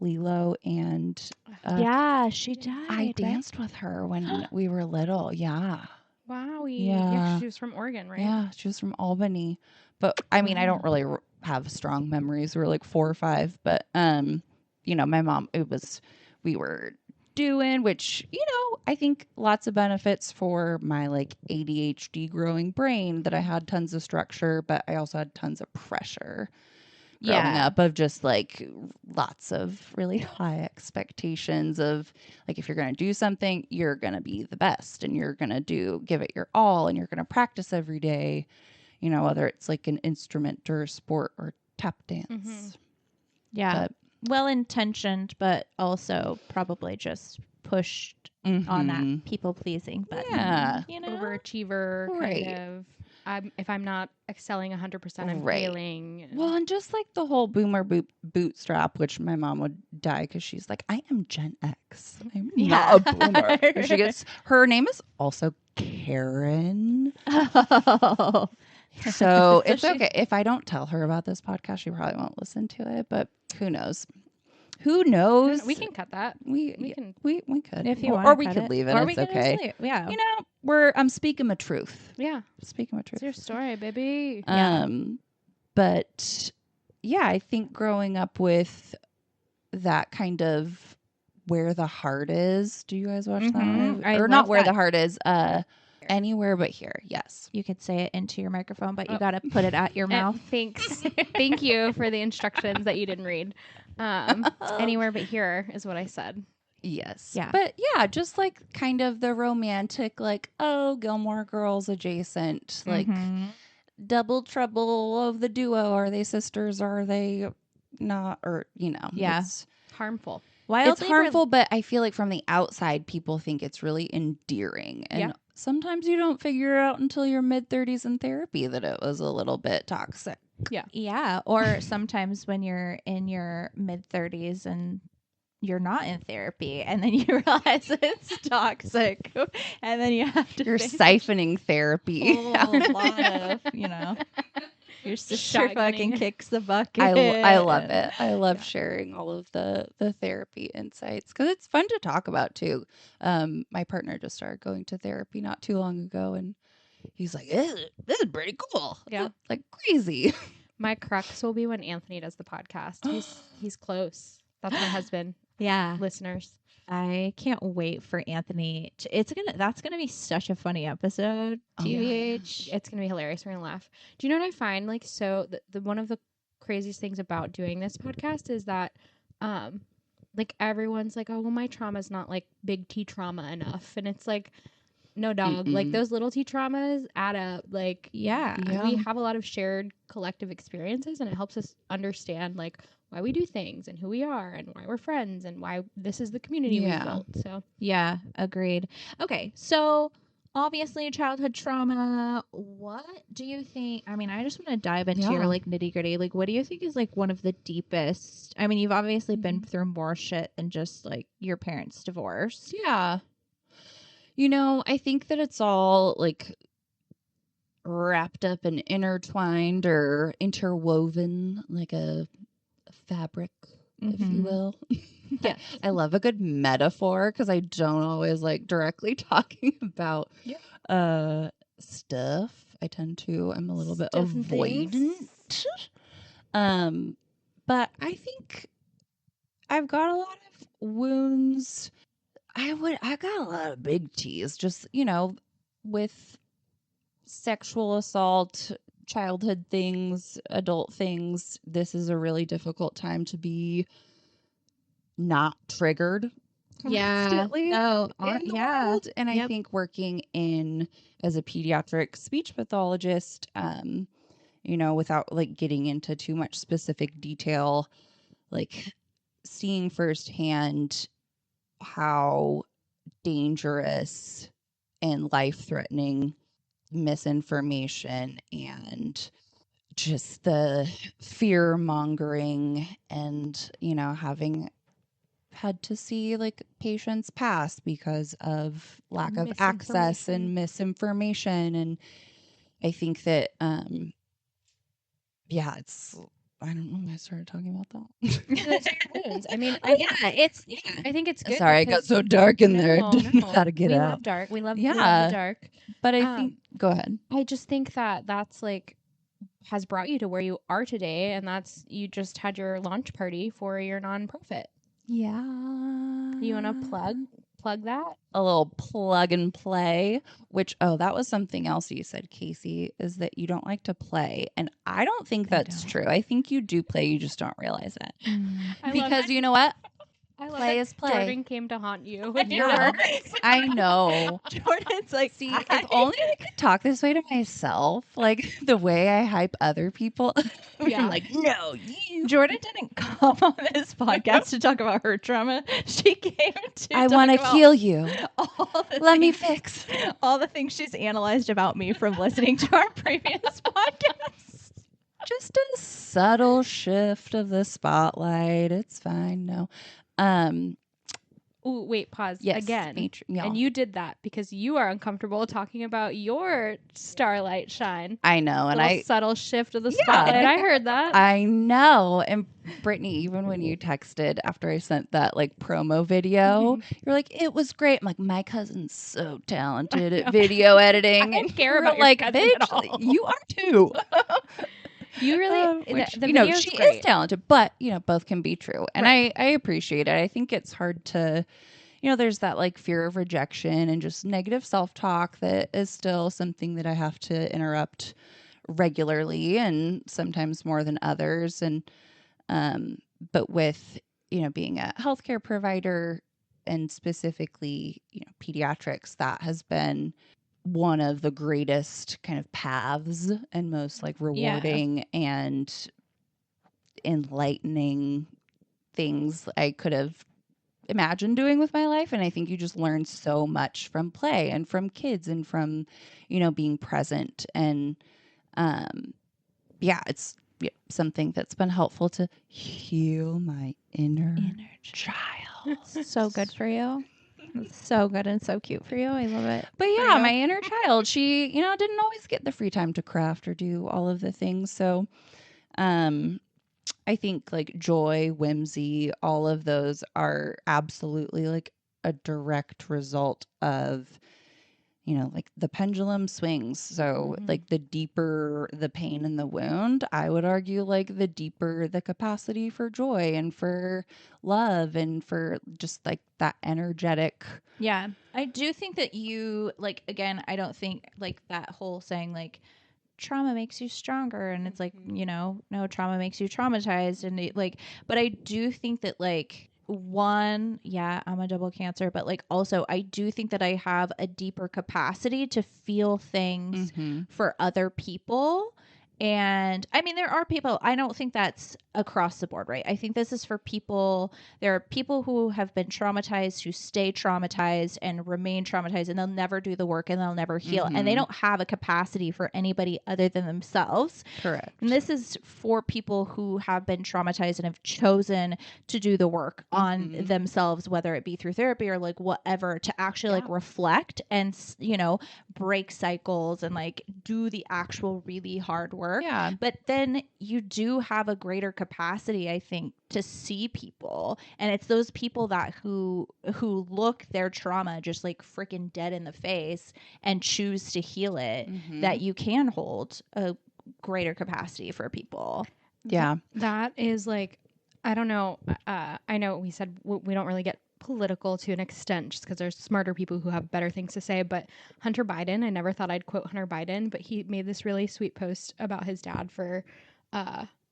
Lilo? And Yeah, she died. I right? danced with her when we were little. Yeah. Wow. Yeah. She was from Oregon, right? Yeah, she was from Albany. But I mean, I don't really have strong memories. We were like 4 or 5, but my mom, we were doing, which, I think lots of benefits for my like ADHD growing brain, that I had tons of structure, but I also had tons of pressure growing up of just like lots of really high expectations of like, if you're going to do something, you're going to be the best and you're going to give it your all and you're going to practice every day, whether it's like an instrument or a sport or tap dance. Yeah. But well intentioned, but also probably just pushed on that people pleasing button. Yeah. Overachiever Right. kind of. If I'm not excelling 100%, I'm Right. failing. Well, and just like the whole boomer bootstrap, which my mom would die because she's like, I am Gen X. I'm not a boomer. And her name is also Karen. Oh. So it's okay. If I don't tell her about this podcast, she probably won't listen to it, but who knows? Who knows? We can cut that. We can. we could. If you want, or we could leave it. Or It's we can just okay. leave. Yeah. I'm speaking my truth. Yeah. Speaking my truth. It's your story, baby. But yeah, I think growing up with that kind of Where the Heart Is. Do you guys watch that one? I Or not love Where that. the Heart Is. Anywhere But Here. Yes. You could say it into your microphone, but you got to put it at your mouth. Thanks. Thank you for the instructions that you didn't read. Anywhere but here is what I said. Yes. Yeah. But yeah, just like kind of the romantic, like, oh, Gilmore Girls adjacent, like Mhm. double trouble of the duo. Are they sisters? Are they not? Or, Yeah. it's Harmful. Wildly harmful, but I feel like from the outside, people think it's really endearing. And Yeah. sometimes you don't figure out until your mid-30s in therapy that it was a little bit toxic. Yeah, or sometimes when you're in your mid 30s and you're not in therapy, and then you realize it's toxic, and then you have to You're face siphoning therapy. a whole lot of, your sister fucking Shotgunning. kicks the bucket. I love it. I love Yeah. sharing all of the therapy insights because it's fun to talk about too. My partner just started going to therapy not too long ago, and he's like, "This is pretty cool." Yeah. Like crazy. My crux will be when Anthony does the podcast. He's close. That's my husband, Yeah. listeners. I can't wait for Anthony. That's gonna be such a funny episode. Oh, yeah. TBH. It's gonna be hilarious. We're gonna laugh. Do you know what I find like so the one of the craziest things about doing this podcast is that like everyone's like, oh well, my trauma's not like big T trauma enough, and it's like, no dog, like Mm-mm. those little T traumas add up. Like Yeah. Yeah. we have a lot of shared collective experiences, and it helps us understand like why we do things and who we are and why we're friends and why this is the community we Yeah. built. So Yeah, agreed. Okay, so obviously childhood trauma. What do you think? I mean, I just want to dive into your Yeah. like nitty gritty. Like, what do you think is like one of the deepest? I mean, you've obviously been Mhm. through more shit than just like your parents' divorce. Yeah. I think that it's all like wrapped up and intertwined or interwoven like a fabric, if you Mhm. will. Yes. I love a good metaphor because I don't always like directly talking about stuff. I'm a little bit Stuff and things. avoidant. But I think I've got a lot of wounds. I got a lot of big T's, just, with sexual assault, childhood things, adult things. This is a really difficult time to be not triggered constantly Oh, in the yeah. world. And I Yep. think working as a pediatric speech pathologist, without like getting into too much specific detail, like seeing firsthand how dangerous and life-threatening misinformation and just the fear mongering and having had to see like patients pass because of lack of access and misinformation. And I think that it's I don't know why I started talking about that. Wounds. I mean, Yeah, it's I think it's good. Sorry, I got because- so dark in there. No, no. Gotta get we out. love dark. We love Yeah. the dark. But I think go ahead. I just think that that's like has brought you to where you are today, and that's you just had your launch party for your nonprofit. Yeah. You want to plug that? A little plug and play, which that was something else you said, Casey, is that you don't like to play. And I don't think that's don't. true. I think you do play, you just don't realize it. I love Because that- you know what? I love Play that is play. Jordan came to haunt you. With your Yeah. words. I know. Jordan's like, See, if only I could talk this way to myself, like the way I hype other people. Yeah. I'm like, no, you. Jordan didn't come on this podcast to talk about her trauma. She came to I want to heal you. all the Let me things- fix. all the things she's analyzed about me from listening to our previous podcast. Just a subtle shift of the spotlight. It's fine. No. Ooh, wait, pause Yes. again. Yeah. And you did that because you are uncomfortable talking about your starlight shine. I know. And Little subtle shift of the Yeah. spotlight. I heard that. I know. And Brittany, even when you texted after I sent that like promo video, you're like, it was great. I'm like, my cousin's so talented at video editing. I don't And care you were about your like, cousin at bitch, all." you are too. You really, Which, the she video's great. is talented, but both can be true. And I appreciate it. I think it's hard to, there's that like fear of rejection and just negative self-talk that is still something that I have to interrupt regularly and sometimes more than others. And, but with, being a healthcare provider and specifically, pediatrics, that has been one of the greatest kind of paths and most like rewarding and enlightening things I could have imagined doing with my life. And I think you just learn so much from play and from kids and from, being present. And it's something that's been helpful to heal my inner child. So good for you. So good and so cute for you. I love it. But yeah, my inner child, she, didn't always get the free time to craft or do all of the things. So I think like joy, whimsy, all of those are absolutely like a direct result of, like the pendulum swings. So like the deeper the pain in the wound, I would argue like the deeper the capacity for joy and for love and for just like that energetic. Yeah. I do think that you like, again, I don't think like that whole saying like trauma makes you stronger. And it's like, no, trauma makes you traumatized. And but I do think that like, one, I'm a double Cancer, but like also I do think that I have a deeper capacity to feel things for other people. And I mean, there are people, I don't think that's across the board, right? I think this is for people. There are people who have been traumatized, who stay traumatized and remain traumatized, and they'll never do the work and they'll never heal. And they don't have a capacity for anybody other than themselves. Correct. And this is for people who have been traumatized and have chosen to do the work on themselves, whether it be through therapy or like whatever, to actually like reflect and, break cycles and like do the actual really hard work. Yeah. But then you do have a greater capacity, I think, to see people. And it's those people that who look their trauma just like freaking dead in the face and choose to heal it, that you can hold a greater capacity for people. Yeah. That is like, I don't know. I know we said we don't really get political to an extent just because there's smarter people who have better things to say, but Hunter Biden, I never thought I'd quote Hunter Biden, but he made this really sweet post about his dad for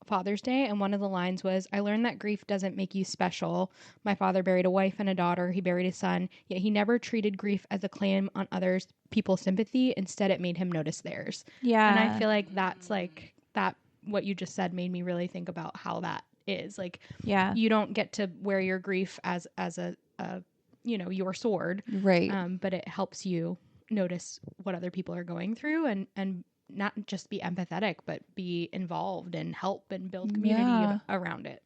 Father's Day, and one of the lines was, "I learned that grief doesn't make you special. My father buried a wife and a daughter, he buried his son, yet he never treated grief as a claim on others people's sympathy. Instead it made him notice theirs." And I feel like that's like that, what you just said made me really think about how that is like, you don't get to wear your grief as a your sword, right? But it helps you notice what other people are going through and not just be empathetic, but be involved and help and build community around it.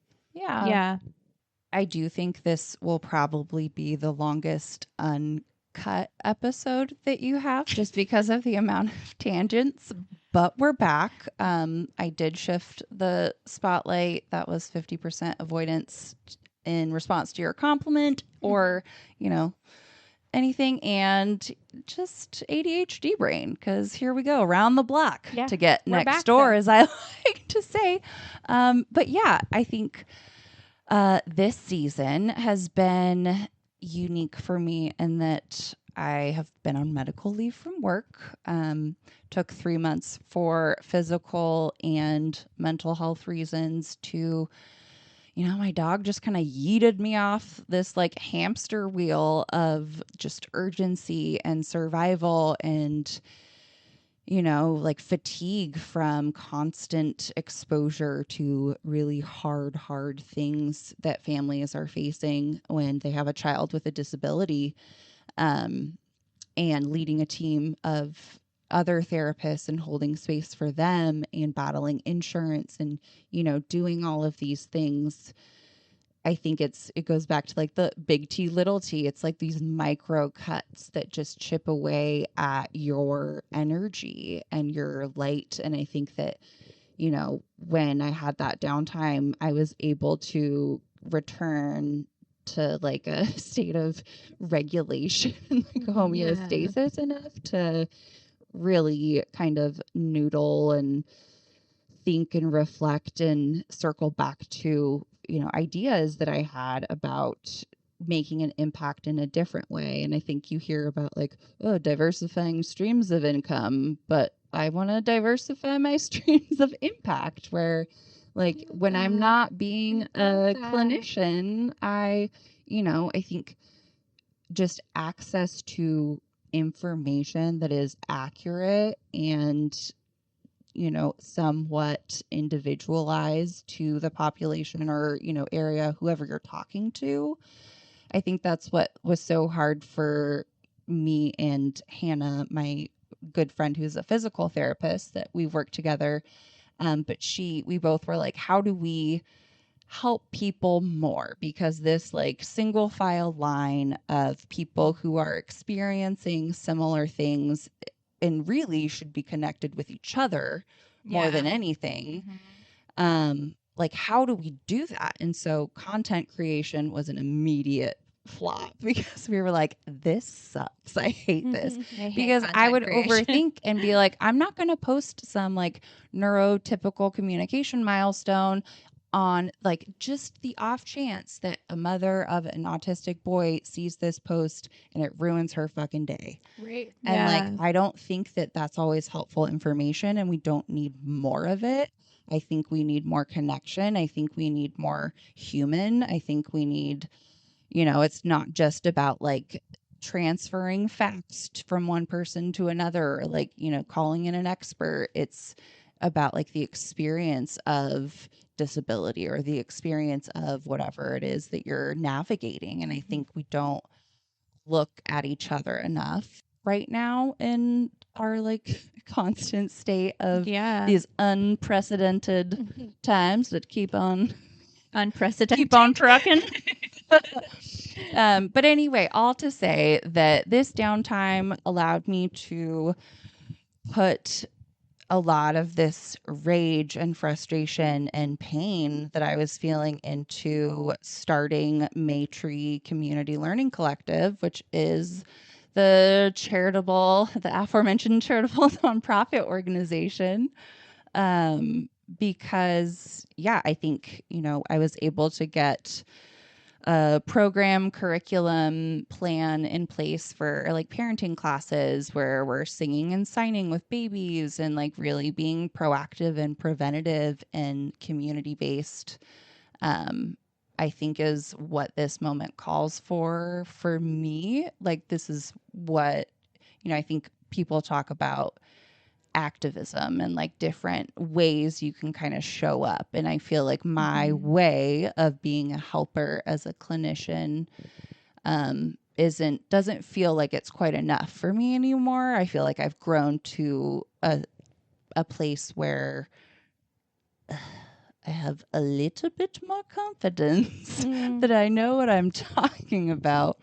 I do think this will probably be the longest uncut episode that you have, just because of the amount of tangents. But we're back. I did shift the spotlight. That was 50% avoidance in response to your compliment or, anything, and just ADHD brain, because here we go around the block to get next door, as I like to say. But yeah, I think this season has been unique for me in that I have been on medical leave from work. Took 3 months for physical and mental health reasons to, my dog just kind of yeeted me off this like hamster wheel of just urgency and survival and, like fatigue from constant exposure to really hard things that families are facing when they have a child with a disability, and leading a team of other therapists and holding space for them and battling insurance and, doing all of these things. I think it goes back to like the big T, little t. It's like these micro cuts that just chip away at your energy and your light. And I think that, when I had that downtime, I was able to return to like a state of regulation, like homeostasis enough to really kind of noodle and think and reflect and circle back to, ideas that I had about making an impact in a different way. And I think you hear about like, diversifying streams of income, but I want to diversify my streams of impact where like when I'm not being a clinician, I think just access to information that is accurate and, you know, somewhat individualized to the population or, you know, area, whoever you're talking to. I think that's what was so hard for me and Hannah, my good friend who's a physical therapist that we've worked together. But we both were like, how do we help people more? Because this like single file line of people who are experiencing similar things and really should be connected with each other more than anything. Like, how do we do that? And so content creation was an immediate flop because we were like, this sucks. I hate this. Because I would overthink and be like, I'm not going to post some like neurotypical communication milestone on like just the off chance that a mother of an autistic boy sees this post and it ruins her fucking day. Right. And like, I don't think that that's always helpful information, and we don't need more of it. I think we need more connection. I think we need more human. I think we need, you know, it's not just about like transferring facts from one person to another or like, you know, calling in an expert. It's about like the experience of disability or the experience of whatever it is that you're navigating. And I think we don't look at each other enough right now in our like constant state of these unprecedented times that keep on trucking. But anyway, all to say that this downtime allowed me to put a lot of this rage and frustration and pain that I was feeling into starting Maytree Community Learning Collective, which is the aforementioned charitable nonprofit organization. Because, yeah, I think, you know, I was able to get a program curriculum plan in place for like parenting classes where we're singing and signing with babies and like really being proactive and preventative and community based. I think is what this moment calls for me. Like, this is what, you know, I think people talk about activism and like different ways you can kind of show up. And I feel like my way of being a helper as a clinician doesn't feel like it's quite enough for me anymore. I feel like I've grown to a place where I have a little bit more confidence that I know what I'm talking about.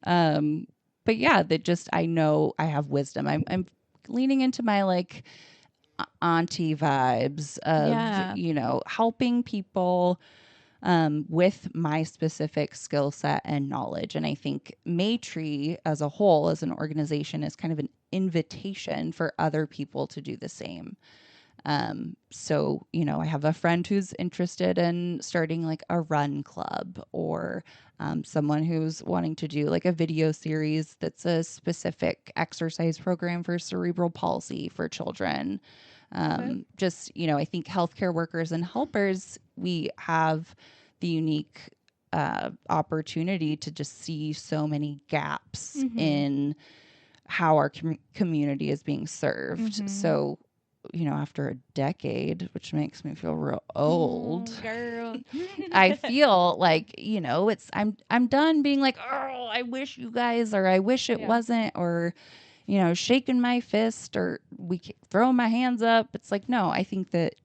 But yeah, that just, I know I have wisdom. I'm leaning into my like auntie vibes of, you know, helping people with my specific skill set and knowledge. And I think Maytree as a whole, as an organization, is kind of an invitation for other people to do the same. So, you know, I have a friend who's interested in starting like a run club, or someone who's wanting to do like a video series that's a specific exercise program for cerebral palsy for children. Just, you know, I think healthcare workers and helpers, we have the unique opportunity to just see so many gaps in how our community is being served. So, you know, after a decade, which makes me feel real old, Girl. I feel like, you know, I'm done being like, oh, I wish you guys, or I wish it wasn't, or, you know, shaking my fist, or throw my hands up. It's like, no, I think that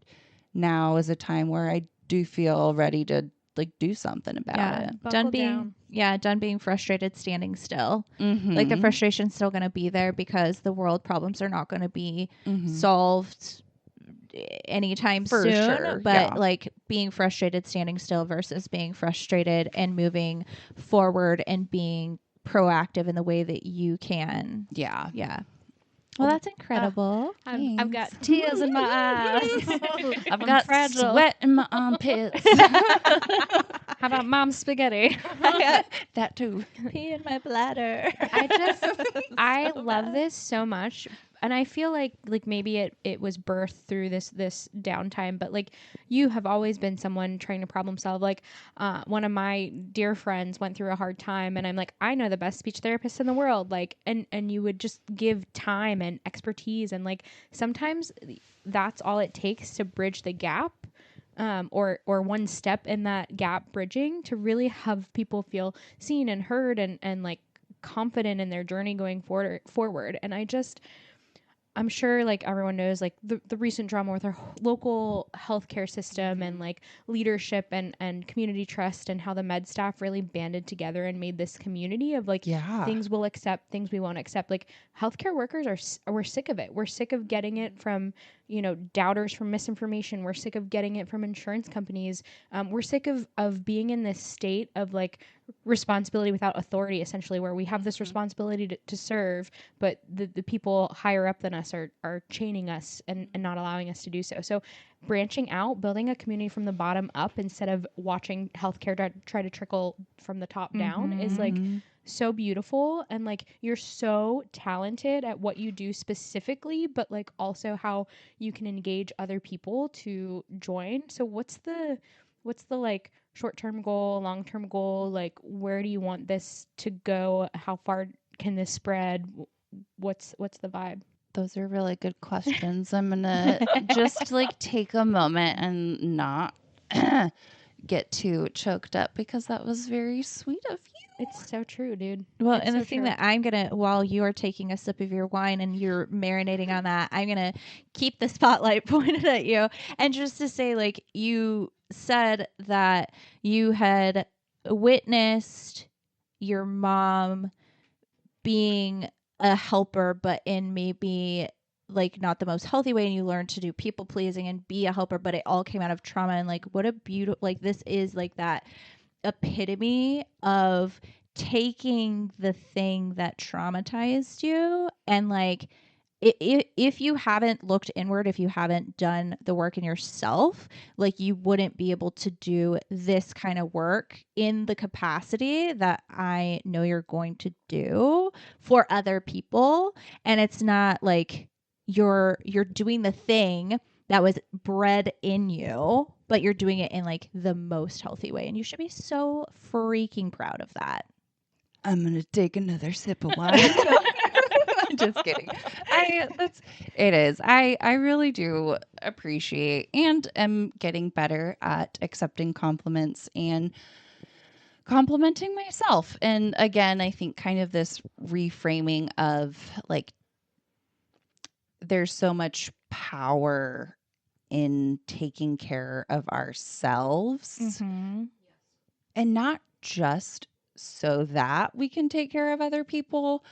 now is a time where I do feel ready to like do something about it. Done being frustrated standing still. Like, the frustration's still going to be there because the world problems are not going to be solved anytime soon. Sure, but like being frustrated standing still versus being frustrated and moving forward and being proactive in the way that you can. Well, that's incredible. I've got tears in my eyes. I've got fragile sweat in my armpits. How about mom's spaghetti? That too. Pee in my bladder. I love this so much. and I feel like maybe it was birthed through this downtime, but like you have always been someone trying to problem solve. Like one of my dear friends went through a hard time, and I'm like, I know the best speech therapist in the world, like, and you would just give time and expertise, and like sometimes that's all it takes to bridge the gap. Or one step in that gap bridging to really have people feel seen and heard and like confident in their journey going forward. And I'm sure like everyone knows like the recent drama with our local healthcare system and like leadership and community trust and how the med staff really banded together and made this community of like things we'll accept, things we won't accept. Like healthcare workers we're sick of it. We're sick of getting it from, doubters, from misinformation. We're sick of getting it from insurance companies. We're sick of being in this state of like responsibility without authority, essentially, where we have this responsibility to serve, but the people higher up than us are chaining us and not allowing us to do so. So branching out, building a community from the bottom up instead of watching healthcare try to trickle from the top down is like so beautiful. And like you're so talented at what you do specifically, but like also how you can engage other people to join. So what's the like short-term goal, long-term goal? Like where do you want this to go? How far can this spread? What's the vibe? Those are really good questions. I'm going to just like take a moment and not get too choked up because that was very sweet of you. It's so true, dude. Well, It's and so the thing true. that I'm going to, while you are taking a sip of your wine and you're marinating on that, I'm going to keep the spotlight pointed at you. And just to say, like, you said that you had witnessed your mom being a helper, but in maybe like not the most healthy way, and you learned to do people pleasing and be a helper, but it all came out of trauma. And like, what a beautiful, like, this is like that epitome of taking the thing that traumatized you and like if you haven't looked inward, if you haven't done the work in yourself, like you wouldn't be able to do this kind of work in the capacity that I know you're going to do for other people. And it's not like you're doing the thing that was bred in you, but you're doing it in like the most healthy way. And you should be so freaking proud of that. I'm going to take another sip of wine. Just kidding. It is. I really do appreciate and am getting better at accepting compliments and complimenting myself. And again, I think kind of this reframing of like, there's so much power in taking care of ourselves and not just so that we can take care of other people,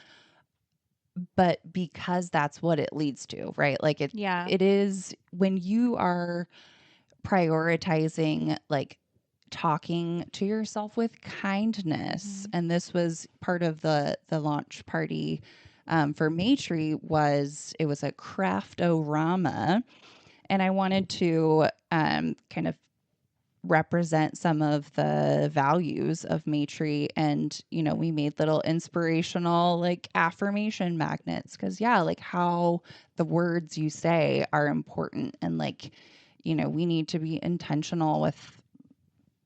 but because that's what it leads to, right? Like it is when you are prioritizing like talking to yourself with kindness. And this was part of the launch party for Maitri. It was a craft-o-rama, and I wanted to kind of represent some of the values of Maitri. And, we made little inspirational like affirmation magnets because like how the words you say are important. And like, we need to be intentional with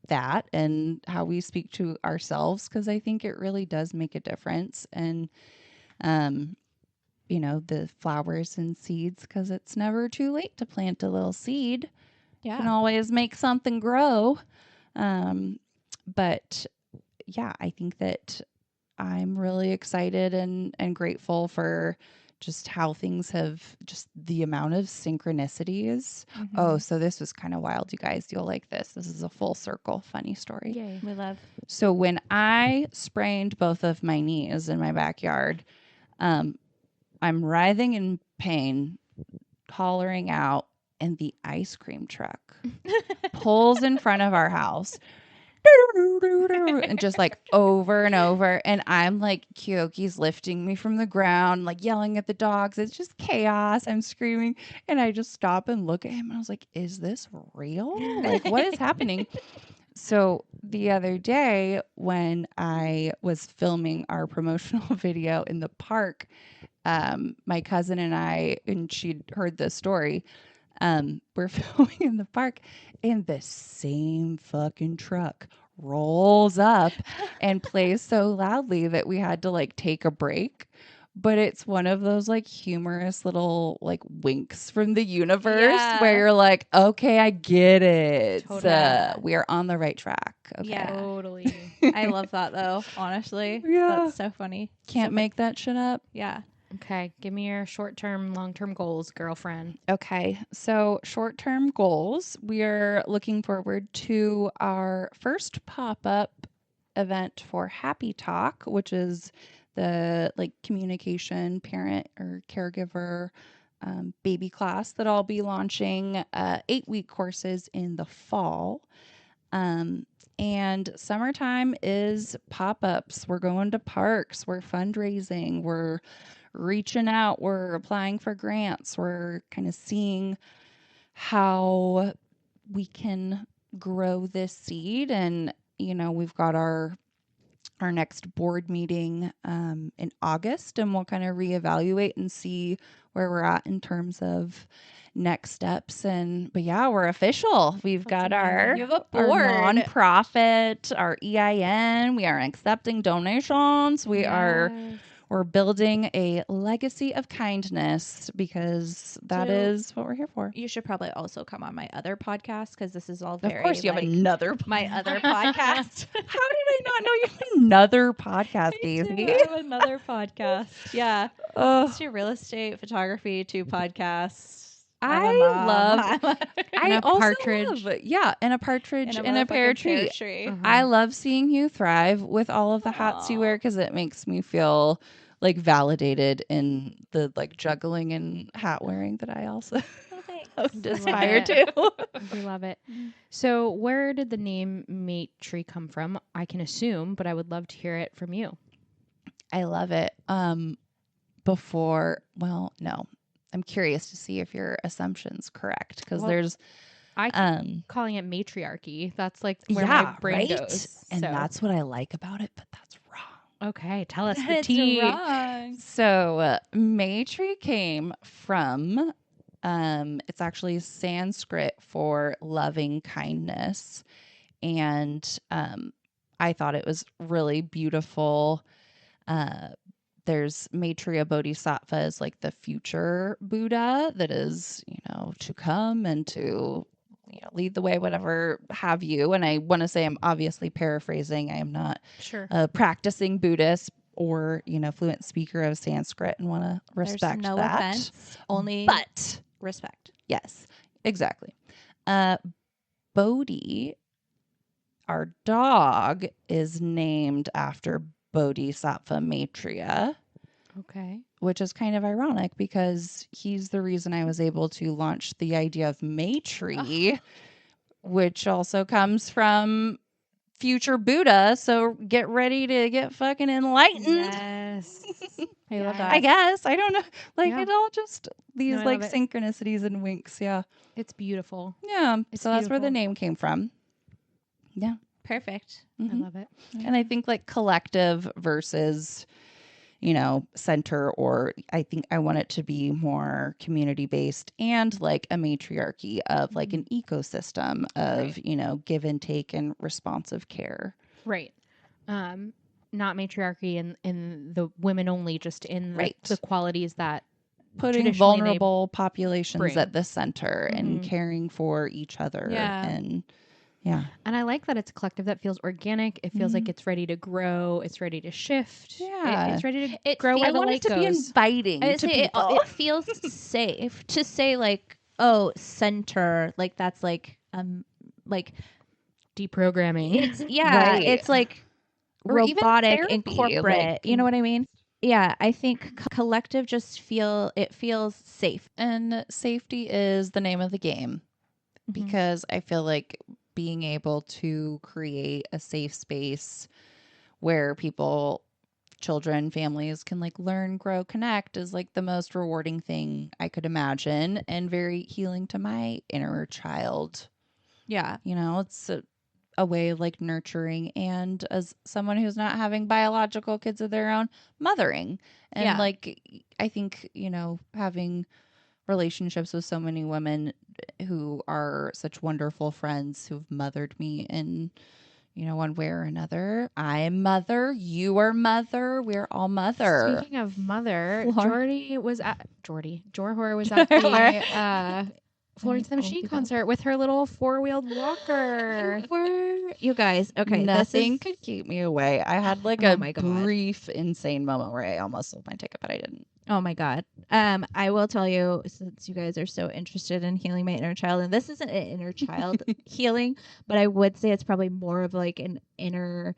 that and how we speak to ourselves, because I think it really does make a difference. And, the flowers and seeds, because it's never too late to plant a little seed. You can always make something grow. But yeah, I think that I'm really excited and grateful for just how things have, just the amount of synchronicities. Oh, so this was kind of wild, you guys. You'll like this. This is a full circle funny story. Yay. We love. So when I sprained both of my knees in my backyard, I'm writhing in pain, hollering out, and the ice cream truck pulls in front of our house and just like over and over. And I'm like, Kyoki's lifting me from the ground, like yelling at the dogs. It's just chaos. I'm screaming. And I just stop and look at him. And I was like, is this real? Like, what is happening? So the other day when I was filming our promotional video in the park, my cousin and I, and she'd heard this story. We're filming in the park, and the same fucking truck rolls up and plays so loudly that we had to like take a break. But it's one of those like humorous little like winks from the universe Yeah. where you're like, okay, I get it. Totally. We are on the right track. Okay. Yeah. Totally. I love that though, honestly. Yeah. That's so funny. Can't make that shit up. Yeah. Okay, give me your short-term, long-term goals, girlfriend. Okay, so short-term goals. We are looking forward to our first pop-up event for Happy Talk, which is the like communication parent or caregiver baby class that I'll be launching 8-week courses in the fall. And summertime is pop-ups. We're going to parks. We're fundraising. We're reaching out. We're applying for grants. We're kind of seeing how we can grow this seed. And, you know, we've got our next board meeting in August, and we'll kind of reevaluate and see where we're at in terms of next steps. And but yeah, we're official. We've got our You have a our board. nonprofit, our EIN. We are accepting donations. We're building a legacy of kindness because that So- is what we're here for. You should probably also come on my other podcast because this is all Of very. course, you have like, another. my other podcast. How did I not know you had another podcast, Daisy? I have another podcast. Yeah. Ugh. Let's do real estate, photography, 2 podcasts. I love. And a partridge. And a partridge and a pear tree. Uh-huh. I love seeing you thrive with all of the hats you Aw. wear because it makes me feel like validated in the like juggling and hat wearing that I also aspire it. to. We love it. So, where did the name Mate Tree come from? I can assume, but I would love to hear it from you. I love it. No. I'm curious to see if your assumption's correct because Well, there's I keep calling it matriarchy. That's like where yeah, my brain right? goes. And So- that's what I like about it, but that's wrong. okay. Tell us the It's tea. wrong. So Maitri came from it's actually Sanskrit for loving kindness, and I thought it was really beautiful. There's Maitreya Bodhisattva is like the future Buddha that is, you know, to come and to, you know, lead the way, whatever have you. And I want to say I'm obviously paraphrasing. I am not Sure. a practicing Buddhist or, you know, fluent speaker of Sanskrit and want to respect There's no that. offense, only But respect. yes, exactly. Bodhi, our dog, is named after Bodhisattva Maitreya, Okay. which is kind of ironic because he's the reason I was able to launch the idea of Maitri, which also comes from future Buddha. So get ready to get fucking enlightened. Yes. I love Yeah. that. I guess. I don't know. Like Yeah. it all just these No, I like love it. synchronicities and winks. Yeah. It's beautiful. Yeah. It's So that's where the beautiful. name came from. Yeah. Perfect. Mhm. I love it. And I think like collective versus, you know, center, or I think I want it to be more community based and like a matriarchy of like an ecosystem of, you know, give and take and responsive care. Right. Not matriarchy in the women only, just in Right. the qualities that Putting Traditionally, vulnerable populations bring. at the center and Mhm. caring for each other. Yeah. And yeah. and I like that it's a collective that feels organic. It feels like it's ready to grow. It's ready to shift. Yeah. It's ready to It grow where I the want it light to be goes. inviting I would to say people. it feels safe to say like, oh, center, like that's like Deprogramming. it's Right. it's like Or even robotic therapy, and corporate. like- you know what I mean? Yeah, I think collective just feels safe. And safety is the name of the game because I feel like being able to create a safe space where people, children, families can like learn, grow, connect is like the most rewarding thing I could imagine and very healing to my inner child. Yeah. You know, it's a way of like nurturing, and as someone who's not having biological kids of their own, mothering. And Yeah. like, I think, having relationships with so many women who are such wonderful friends who've mothered me in, one way or another. I am mother. You are mother. We're all mother. Speaking of mother, Flor- Jorhor was at the Florence and the Machine concert with her little 4-wheeled walker. You guys, okay. Nothing This is, could keep me away. I had like Oh a my God. brief, insane moment where I almost sold my ticket, but I didn't. oh my God. I will tell you, since you guys are so interested in healing my inner child, and this isn't an inner child healing, but I would say it's probably more of like an inner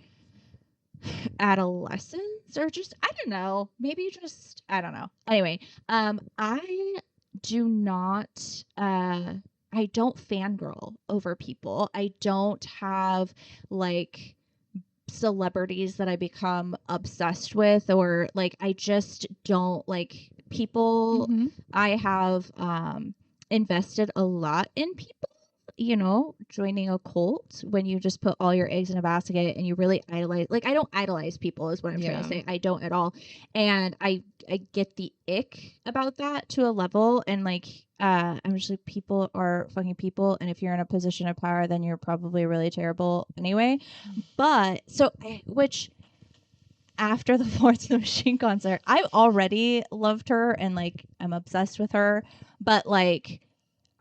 adolescence, or just, I don't know, maybe just, I don't know. Anyway, I do not, I don't fangirl over people. I don't have like celebrities that I become obsessed with, or like I just don't like people. Mm-hmm. I have invested a lot in people, joining a cult when you just put all your eggs in a basket and you really idolize. Like, I don't idolize people is what I'm trying to say. I don't at all. And I get the ick about that to a level, and like I'm just like, people are fucking people, and if you're in a position of power, then you're probably really terrible anyway. But which after the Florence and the Machine concert, I already loved her and like I'm obsessed with her, but like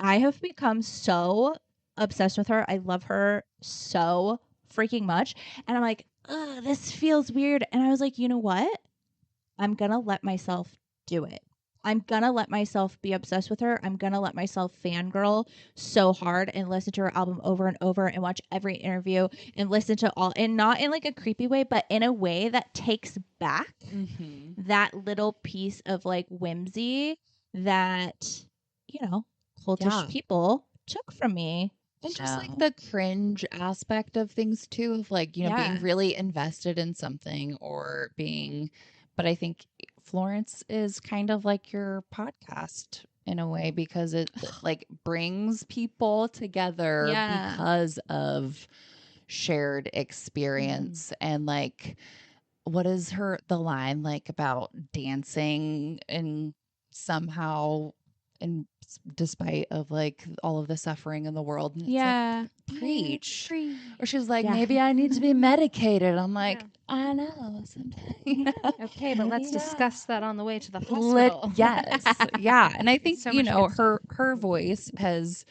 I have become so obsessed with her. I love her so freaking much, and I'm like, ugh, this feels weird. And I was like, you know what? I'm gonna let myself do it. I'm gonna let myself be obsessed with her. I'm gonna let myself fangirl so hard and listen to her album over and over and watch every interview and listen to all, and not in like a creepy way, but in a way that takes back Mm-hmm. that little piece of like whimsy that, cultish Yeah. people took from me. And just like So- the cringe aspect of things too, of like, Yeah. being really invested in something but I think Florence is kind of like your podcast in a way, because it like brings people together Yeah. because of shared experience. And like, what is the line like about dancing and somehow, and despite of like all of the suffering in the world, and it's like, yeah. preach. Or she's like, Yeah. maybe I need to be medicated. I'm like, Yeah. I know sometimes. Okay, but let's Yeah. discuss that on the way to the hospital. Yes. Yeah. And I think, So much good stuff. her voice has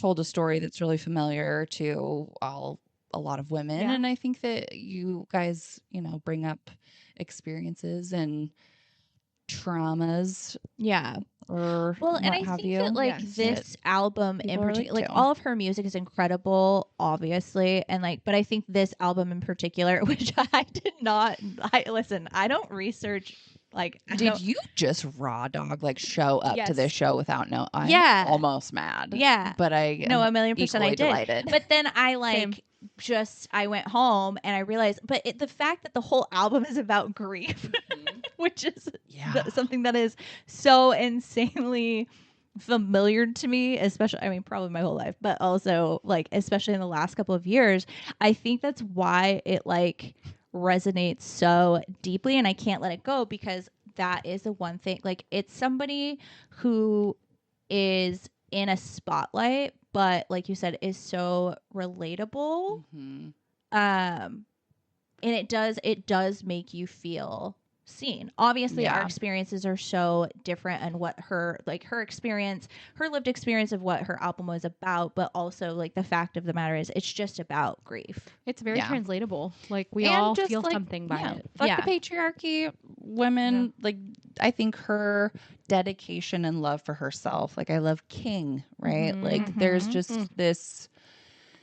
told a story that's really familiar to a lot of women. Yeah. And I think that you guys, bring up experiences and traumas Yeah. or Well, and what I have think you. that like Yes. this album in people relate particular, like to. all of her music is incredible, obviously, and like, but I think this album in particular, which I did not, listen, I don't research. Like, I Did don't- you just raw dog like show up to Yes. this show without no? I'm Yeah. almost mad. Yeah. but I No, am 1,000,000% I equally did. delighted. But then I Same. like I went home and I realized, but the fact that the whole album is about grief, which is yeah, something that is so insanely familiar to me, especially, I mean, probably my whole life, but also like, especially in the last couple of years, I think that's why it like resonates so deeply, and I can't let it go, because that is the one thing, like, it's somebody who is in a spotlight, but like you said, is so relatable. Mhm. And it does make you feel seen. Obviously, our Yeah. experiences are so different, and what her experience, her lived experience of what her album was about, but also like the fact of the matter is it's just about grief. It's very Yeah. translatable. Like we And all just, feel like, something by yeah, it. Fuck Yeah. the patriarchy, women. Like, I think her dedication and love for herself. Like, I love King, right? Mhm. Like, there's just Mm. this,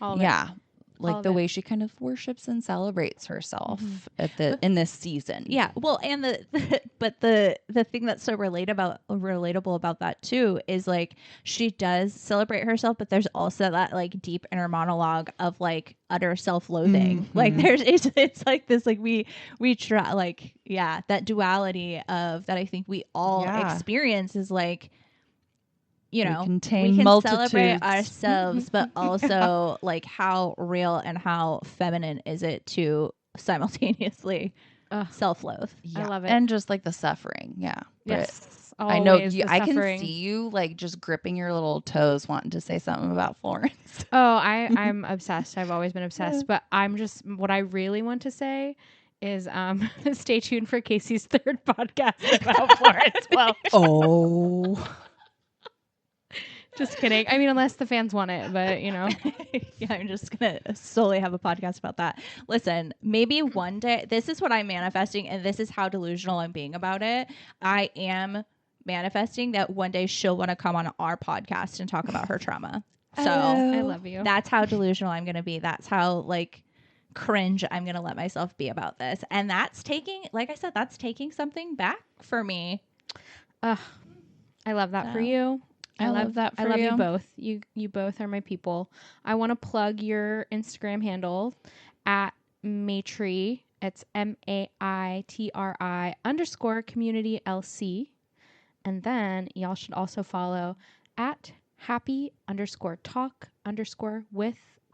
All of it. yeah, All like of the it. way she kind of worships and celebrates herself But- in this season. Yeah, well, and but the thing that's so relatable about that too is like she does celebrate herself, but there's also that like deep inner monologue of like utter self-loathing. Like Mhm. it's like this, like we try, like, yeah, that duality of that I think we all Yeah. experience is like, you We know, contain we can multitudes. celebrate ourselves, but also like how real and how feminine is it to simultaneously Ugh, self-loathe. I love it. And just like the suffering. Yeah. But Yes. I know always you, the I can suffering. see you like just gripping your little toes wanting to say something about Florence. Oh, I'm obsessed. I've always been obsessed. But I'm just what I really want to say is stay tuned for Casey's third podcast about Florence Welch. Oh. Just kidding. I mean, unless the fans want it, but you know. Yeah, I'm just gonna solely have a podcast about that. Listen, maybe one day, this is what I'm manifesting, and this is how delusional I'm being about it. I am manifesting that one day she'll want to come on our podcast and talk about her trauma. So I love you. that's how delusional I'm gonna be. That's how like cringe I'm gonna let myself be about this. And that's taking, like I said, that's taking something back for me. Ugh, I love that for So, you. I love that for I love you you. both. You both are my people. I want to plug your Instagram handle at Maitri. It's MAITRI _community LC. And then y'all should also follow at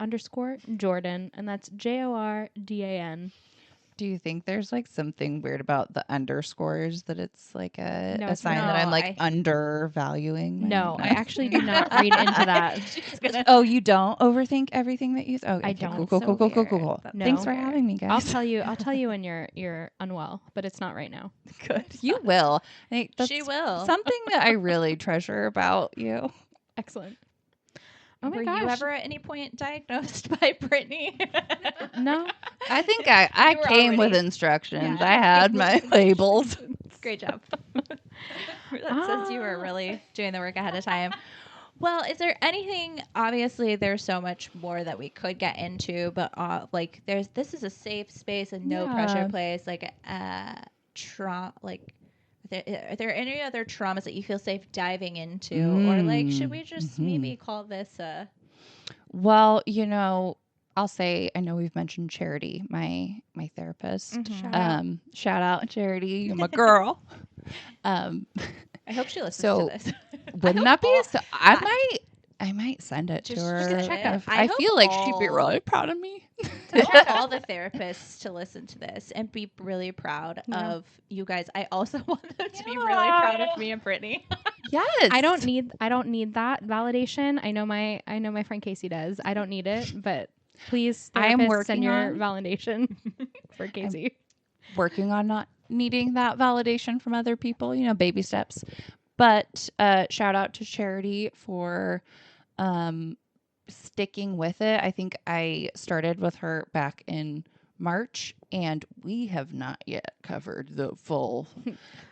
happy_talk_with_Jordan. And that's JORDAN. Do you think there's like something weird about the underscores, that it's like a No, a it's sign not. that I'm No, like undervaluing? my- No, I actually do not read into that. She's gonna Oh, you don't overthink everything that you okay, I okay, don't. Cool. So weird. That's No. Thanks for weird. having me, guys. I'll tell you when you're unwell, but it's not right now. Good. You will. I think that's She will. something that I really treasure about you. Excellent. Oh my Were gosh. you ever at any point diagnosed by Brittany? No. I think I You were came with already- instructions. Yeah. I had my labels. Great job. That says you were really doing the work ahead of time. Well, is there anything? Obviously, there's so much more that we could get into, but like, this is a safe space and no pressure Yeah. place. Like, like, are there any other traumas that you feel safe diving into, or like, should we just maybe call this a? Well, I'll say, I know we've mentioned Charity, my therapist. Shout out Charity, you're my girl. I hope she listens So, to this. Wouldn't that be? So I might send it to Just her. check it. I hope feel like she'd be all- really proud of me. I want all the therapists to listen to this and be really proud Yeah. of you guys. I also want them to be really proud of me and Brittany. Yes. I don't need that validation. I know my friend Casey does. I don't need it, but please I am therapists, working send your on- validation for Casey. working on not needing that validation from other people, baby steps. But shout out to Charity for sticking with it. I think I started with her back in March, and we have not yet covered the full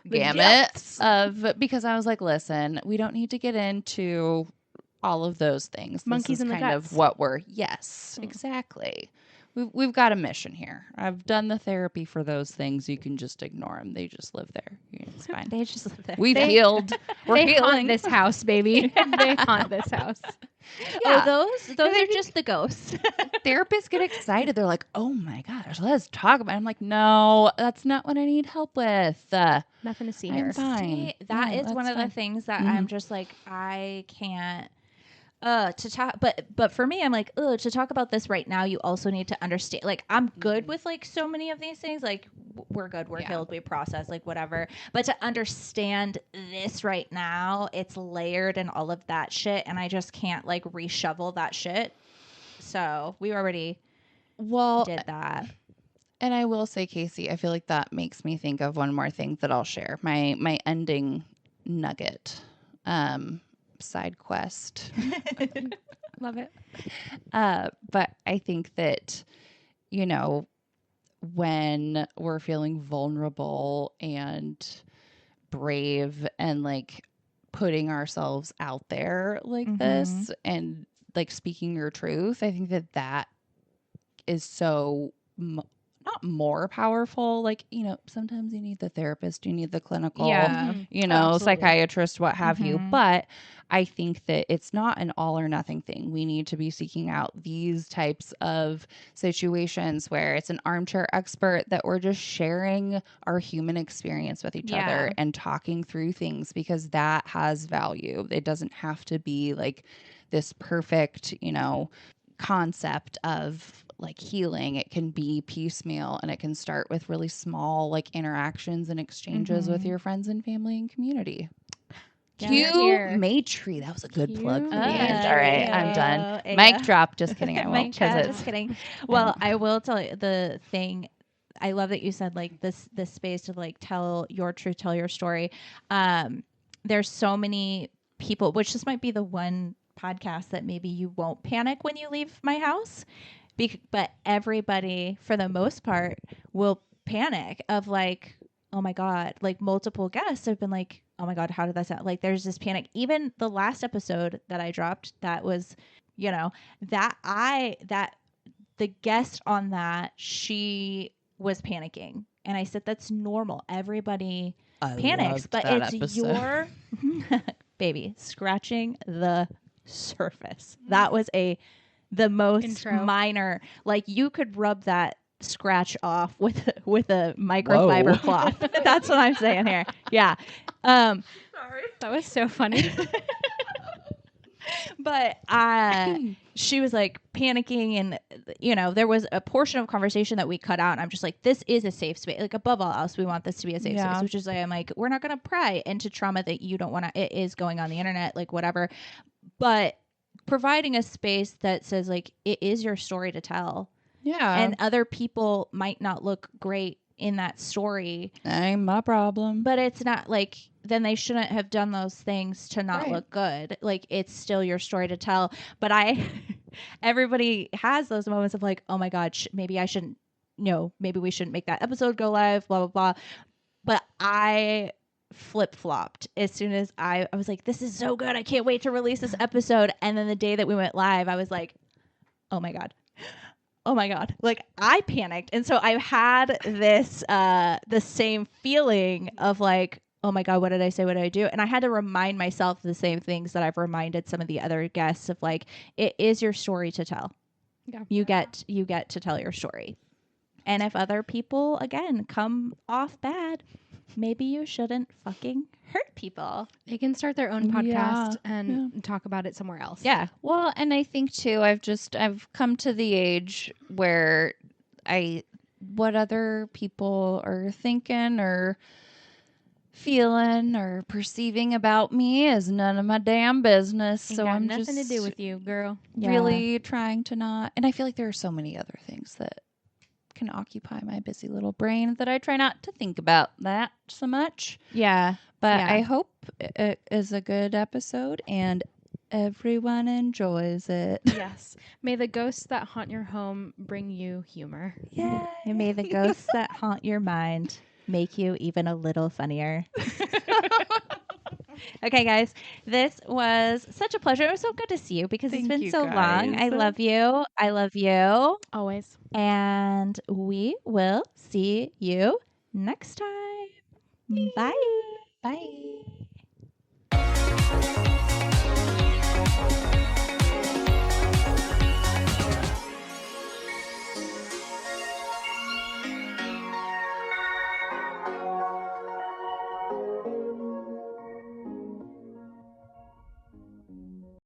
gamut depths. because I was like, listen, we don't need to get into all of those things. Monkeys this is in the kind guts. of what we're exactly. We've got a mission here. I've done the therapy for those things. You can just ignore them. They just live there. It's fine. They just live there. We've healed. We're They healing. haunt this house, baby. They haunt this house. Yeah. Oh, those are just the ghosts. Therapists get excited. They're like, "Oh my gosh, let's talk about it." I'm like, "No, that's not what I need help with." Nothing to see I'm here. fine. See, that Yeah, is one that's of the fine. things that I'm just like, I can't to talk, but for me, I'm like, to talk about this right now, you also need to understand, like, I'm good with like so many of these things, like we're good, we're healed, we process, like whatever, but to understand this right now, it's layered and all of that shit, and I just can't like reshovel that shit. So we already did that. And I will say, Casey, I feel like that makes me think of one more thing that I'll share. My ending nugget, side quest. Love it. But I think that, when we're feeling vulnerable and brave and like putting ourselves out there like this and like speaking your truth, I think that is so not more powerful. Like, sometimes you need the therapist, you need the clinical, Yeah. Absolutely. psychiatrist, what have you. Mhm. But I think that it's not an all or nothing thing. We need to be seeking out these types of situations where it's an armchair expert that we're just sharing our human experience with each Yeah. other and talking through things, because that has value. It doesn't have to be like this perfect, concept of like healing. It can be piecemeal, and it can start with really small like interactions and exchanges with Mhm. your friends and family and community. Yeah, Cue here. Maitri. That was a good plug for the Cue end. All right, I'm done. Ayo. Mic drop. Just kidding. I Mic won't, drop. because Just it's kidding. Well, I will tell you the thing. I love that you said like this space to like tell your truth, tell your story. There's so many people, which this might be the one podcast that maybe you won't panic when you leave my house, but everybody for the most part will panic of like, oh my god, like multiple guests have been like, oh my god, how did that sound? Like there's this panic. Even the last episode that I dropped, that was, that the guest on that, she was panicking. And I said, that's normal. Everybody panics, but it's your baby scratching the surface. That was the most Intro. minor. Like you could rub that scratch off with a microfiber Whoa. cloth. That's what I'm saying here. Yeah. That was so funny. But she was like panicking, and there was a portion of conversation that we cut out, and I'm just like, this is a safe space. Like above all else, we want this to be a safe Yeah. space, which is like, I'm like, we're not going to pry into trauma that you don't want to. It is going on the internet, like whatever. But providing a space that says like it is your story to tell, Yeah. and other people might not look great in that story, ain't my problem. but it's not like then they shouldn't have done those things to not Right. look good. Like it's still your story to tell. But everybody has those moments of like, oh my god, maybe I shouldn't, maybe we shouldn't make that episode go live, blah blah blah. But I flip flopped as soon as I was like, this is so good, I can't wait to release this episode. And then the day that we went live, I was like, oh my god, like I panicked. And so I've had this the same feeling of like, oh my god, what did I say, what did I do? And I had to remind myself the same things that I've reminded some of the other guests of, like, it is your story to tell. Yeah. You get to tell your story. And if other people again come off bad, maybe you shouldn't fucking hurt people. They can start their own podcast Yeah. and talk about it somewhere else. Yeah. Well, and I think too, I've come to the age where what other people are thinking or feeling or perceiving about me is none of my damn business. Ain't So got I'm nothing just to do with you, girl. really trying to not. And I feel like there are so many other things that can occupy my busy little brain that I try not to think about that so much. Yeah. But Yeah. I hope it is a good episode and everyone enjoys it. Yes. May the ghosts that haunt your home bring you humor. Yeah. And may the ghosts that haunt your mind make you even a little funnier. Okay, guys, this was such a pleasure. It was so good to see you because Thank it's been you, so long. I guys. love you. I love you. Always. And we will see you next time. Bye. Bye.